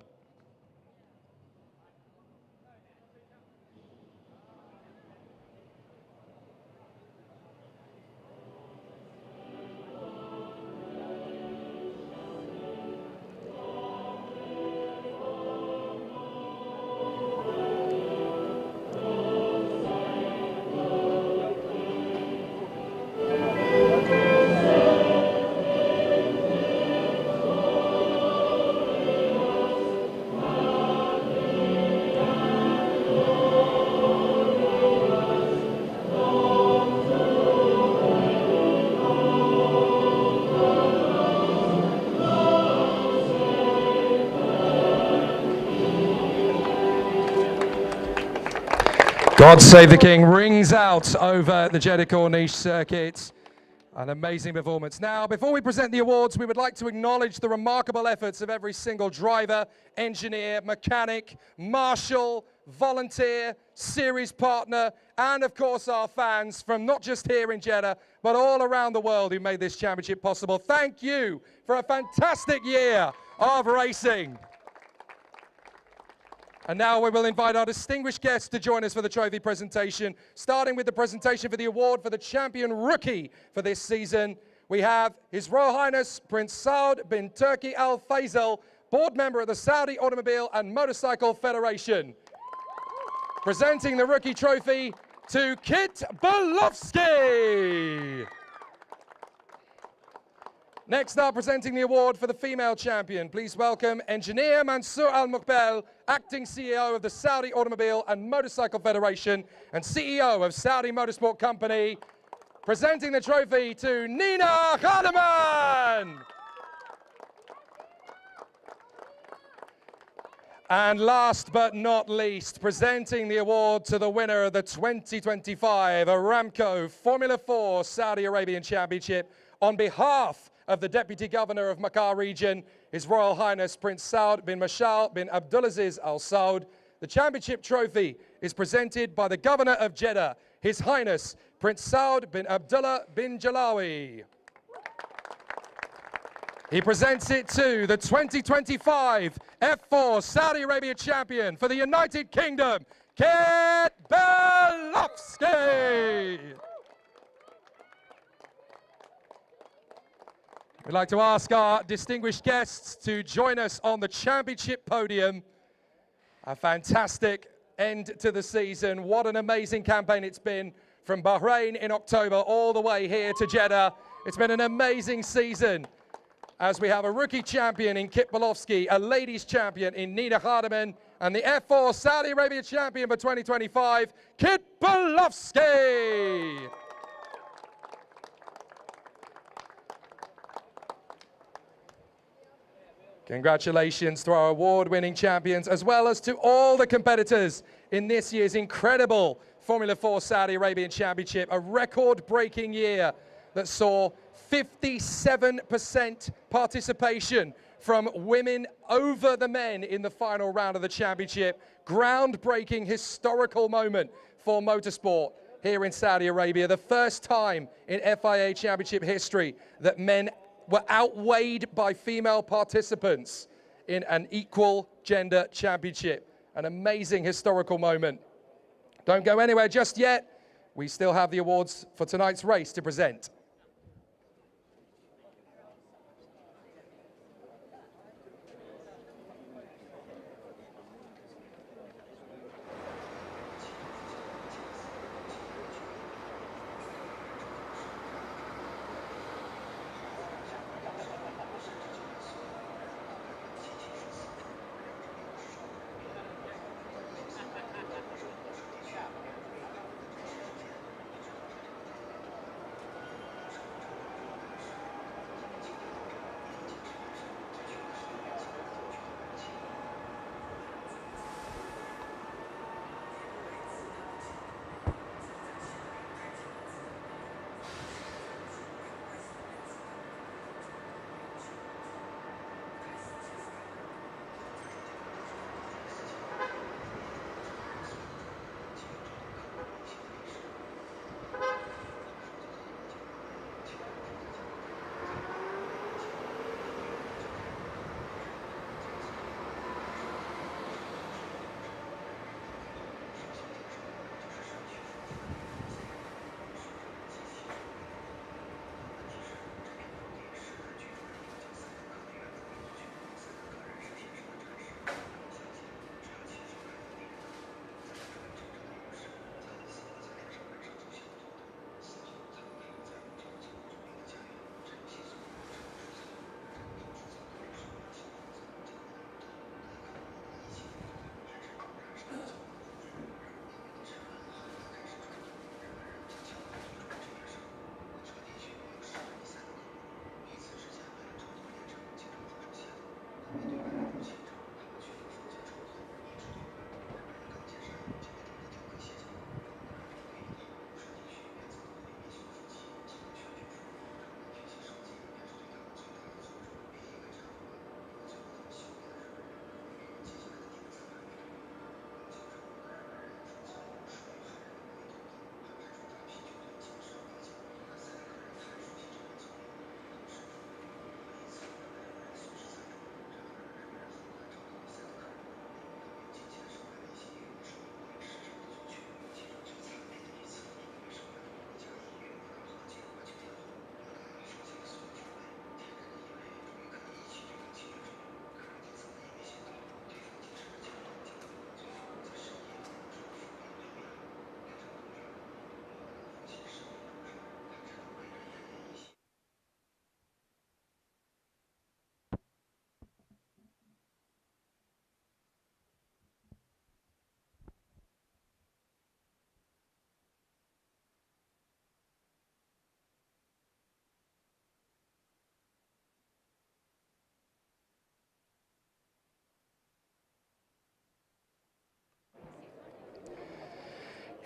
God Save the King rings out over the Jeddah Corniche circuit. An amazing performance. Now, before we present the awards, we would like to acknowledge the remarkable efforts of every single driver, engineer, mechanic, marshal, volunteer, series partner, and of course our fans from not just here in Jeddah, but all around the world who made this championship possible. Thank you for a fantastic year of racing. And now we will invite our distinguished guests to join us for the trophy presentation. Starting with the presentation for the award for the champion rookie for this season, we have His Royal Highness Prince Saud bin Turki Al Faisal, board member of the Saudi Automobile and Motorcycle Federation. Presenting the rookie trophy to Kit Belowski. Next up, presenting the award for the female champion, please welcome Engineer Mansour Al-Muqbel, Acting CEO of the Saudi Automobile and Motorcycle Federation and CEO of Saudi Motorsport Company, presenting the trophy to Nina Hanneman. And last but not least, presenting the award to the winner of the 2025 Aramco Formula 4 Saudi Arabian Championship on behalf of the Deputy Governor of Makkah region, His Royal Highness Prince Saud bin Mashal bin Abdulaziz Al Saud. The championship trophy is presented by the Governor of Jeddah, His Highness Prince Saud bin Abdullah bin Jalawi. He presents it to the 2025 F4 Saudi Arabia champion for the United Kingdom, Kit Belowski. We'd like to ask our distinguished guests to join us on the championship podium. A fantastic end to the season. What an amazing campaign it's been from Bahrain in October all the way here to Jeddah It's been an amazing season as we have a rookie champion in Kit Bolofsky, a ladies champion in Nina Hardeman, and the F4 Saudi Arabia champion for 2025, Kit Bolofsky. Congratulations to our award-winning champions, as well as to all the competitors in this year's incredible Formula 4 Saudi Arabian Championship, a record-breaking year that saw 57% participation from women over the men in the final round of the championship. Groundbreaking, historical moment for motorsport here in Saudi Arabia. The first time in FIA Championship history that men were outweighed by female participants in an equal gender championship. An amazing historical moment. Don't go anywhere just yet. We still have the awards for tonight's race to present.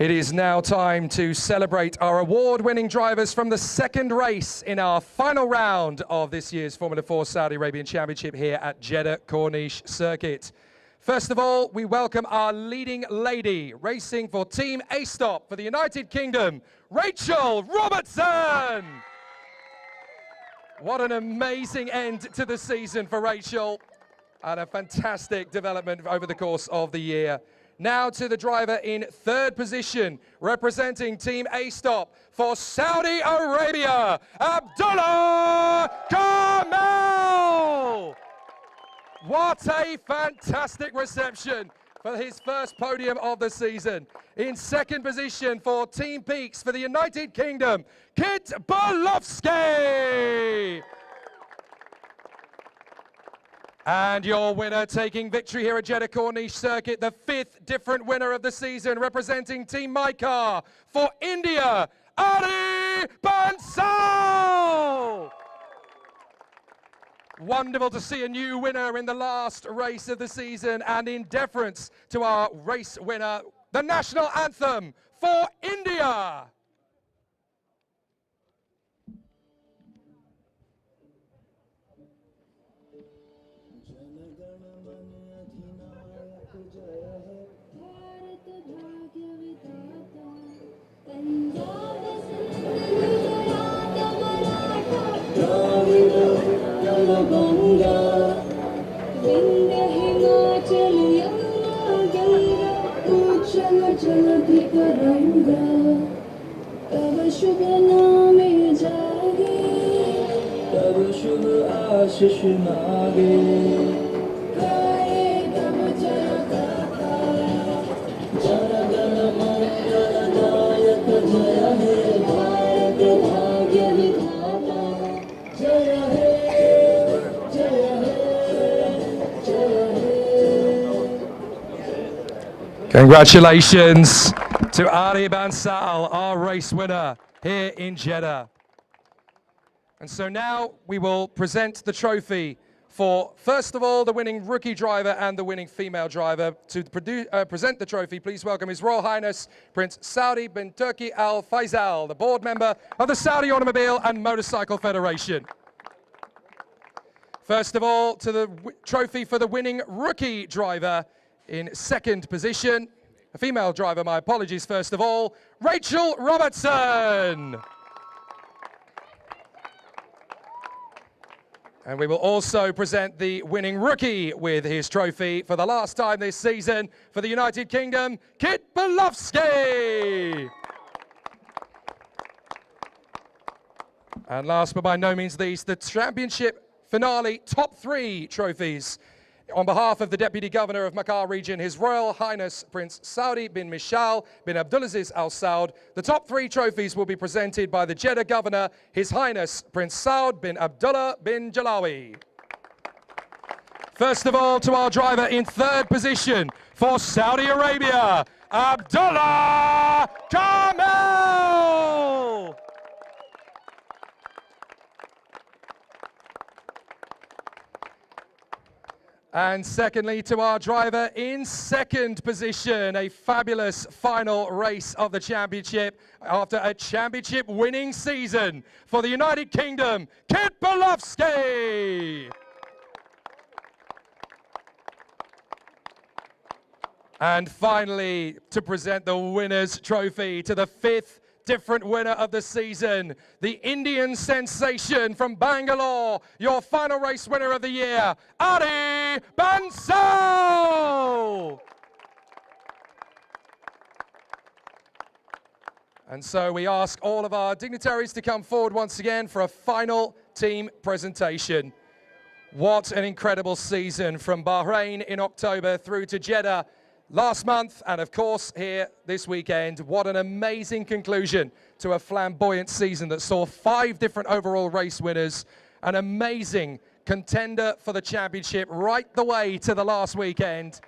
It is now time to celebrate our award-winning drivers from the second race in our final round of this year's Formula 4 Saudi Arabian Championship here at Jeddah Corniche Circuit. First of all, we welcome our leading lady, racing for Team A-Stop for the United Kingdom, Rachel Robertson. What an amazing end to the season for Rachel, and a fantastic development over the course of the year. Now to the driver in third position, representing Team A-Stop for Saudi Arabia, Abdullah Kamel. What a fantastic reception for his first podium of the season. In second position for Team Peaks for the United Kingdom, Kit Bolowski. And your winner taking victory here at Jeddah Corniche Circuit, the 5th different winner of the season, representing Team My Car for India, Ari Bansal. Wonderful to see a new winner in the last race of the season, and in deference to our race winner, the national anthem for India. Congratulations to Ari Bansal, our race winner here in Jeddah. And so now we will present the trophy for, first of all, the winning rookie driver and the winning female driver. To present the trophy, please welcome His Royal Highness Prince Saudi bin Turki Al Faisal, the board member of the Saudi Automobile and Motorcycle Federation. First of all, to the trophy for the winning rookie driver in second position, a female driver, my apologies, first of all, Rachel Robertson. And we will also present the winning rookie with his trophy for the last time this season for the United Kingdom, Kit Bolowski. And last but by no means least, the championship finale top 3 trophies. On behalf of the Deputy Governor of Makar Region, His Royal Highness Prince Saudi bin Mishal bin Abdulaziz Al Saud, the top 3 trophies will be presented by the Jeddah Governor, His Highness Prince Saud bin Abdullah bin Jalawi. First of all, to our driver in third position for Saudi Arabia, Abdullah Kamel. And secondly, to our driver in second position, a fabulous final race of the championship after a championship winning season for the United Kingdom, Kit Bolowski. And finally, to present the winner's trophy to the 5th different winner of the season, the Indian sensation from Bangalore, your final race winner of the year, Ari Bansal. And so we ask all of our dignitaries to come forward once again for a final team presentation. What an incredible season from Bahrain in October through to Jeddah last month, and of course here this weekend. What an amazing conclusion to a flamboyant season that saw 5 different overall race winners, an amazing contender for the championship right the way to the last weekend,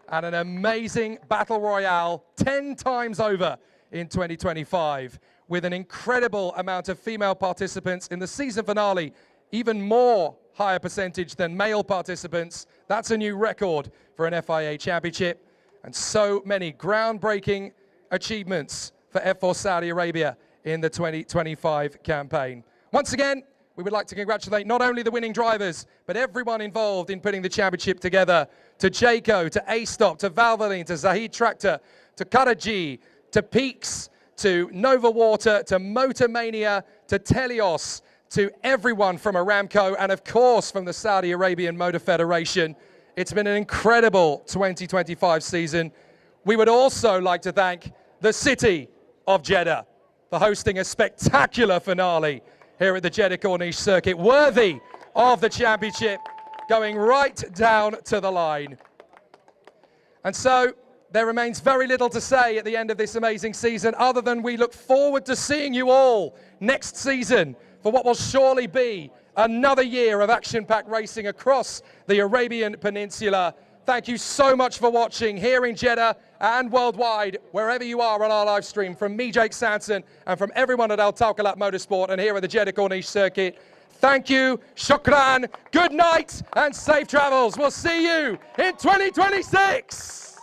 and an amazing battle royale 10 times over in 2025, with an incredible amount of female participants in the season finale, even more higher percentage than male participants. That's a new record for an FIA championship. And so many groundbreaking achievements for F4 Saudi Arabia in the 2025 campaign. Once again, we would like to congratulate not only the winning drivers, but everyone involved in putting the championship together. To Jayco, to A-Stop, to Valvoline, to Zahid Tractor, to Karaji, to Peaks, to Nova Water, to Motormania, to Telios, to everyone from Aramco, and of course from the Saudi Arabian Motor Federation. It's been an incredible 2025 season. We would also like to thank the city of Jeddah for hosting a spectacular finale here at the Jeddah Corniche Circuit, worthy of the championship, going right down to the line. And so there remains very little to say at the end of this amazing season other than we look forward to seeing you all next season for what will surely be another year of action-packed racing across the Arabian Peninsula. Thank you so much for watching here in Jeddah and worldwide, wherever you are on our live stream. From me, Jake Sanson, and from everyone at Al Tawkalat Motorsport and here at the Jeddah Corniche Circuit, thank you, shukran, good night, and safe travels. We'll see you in 2026.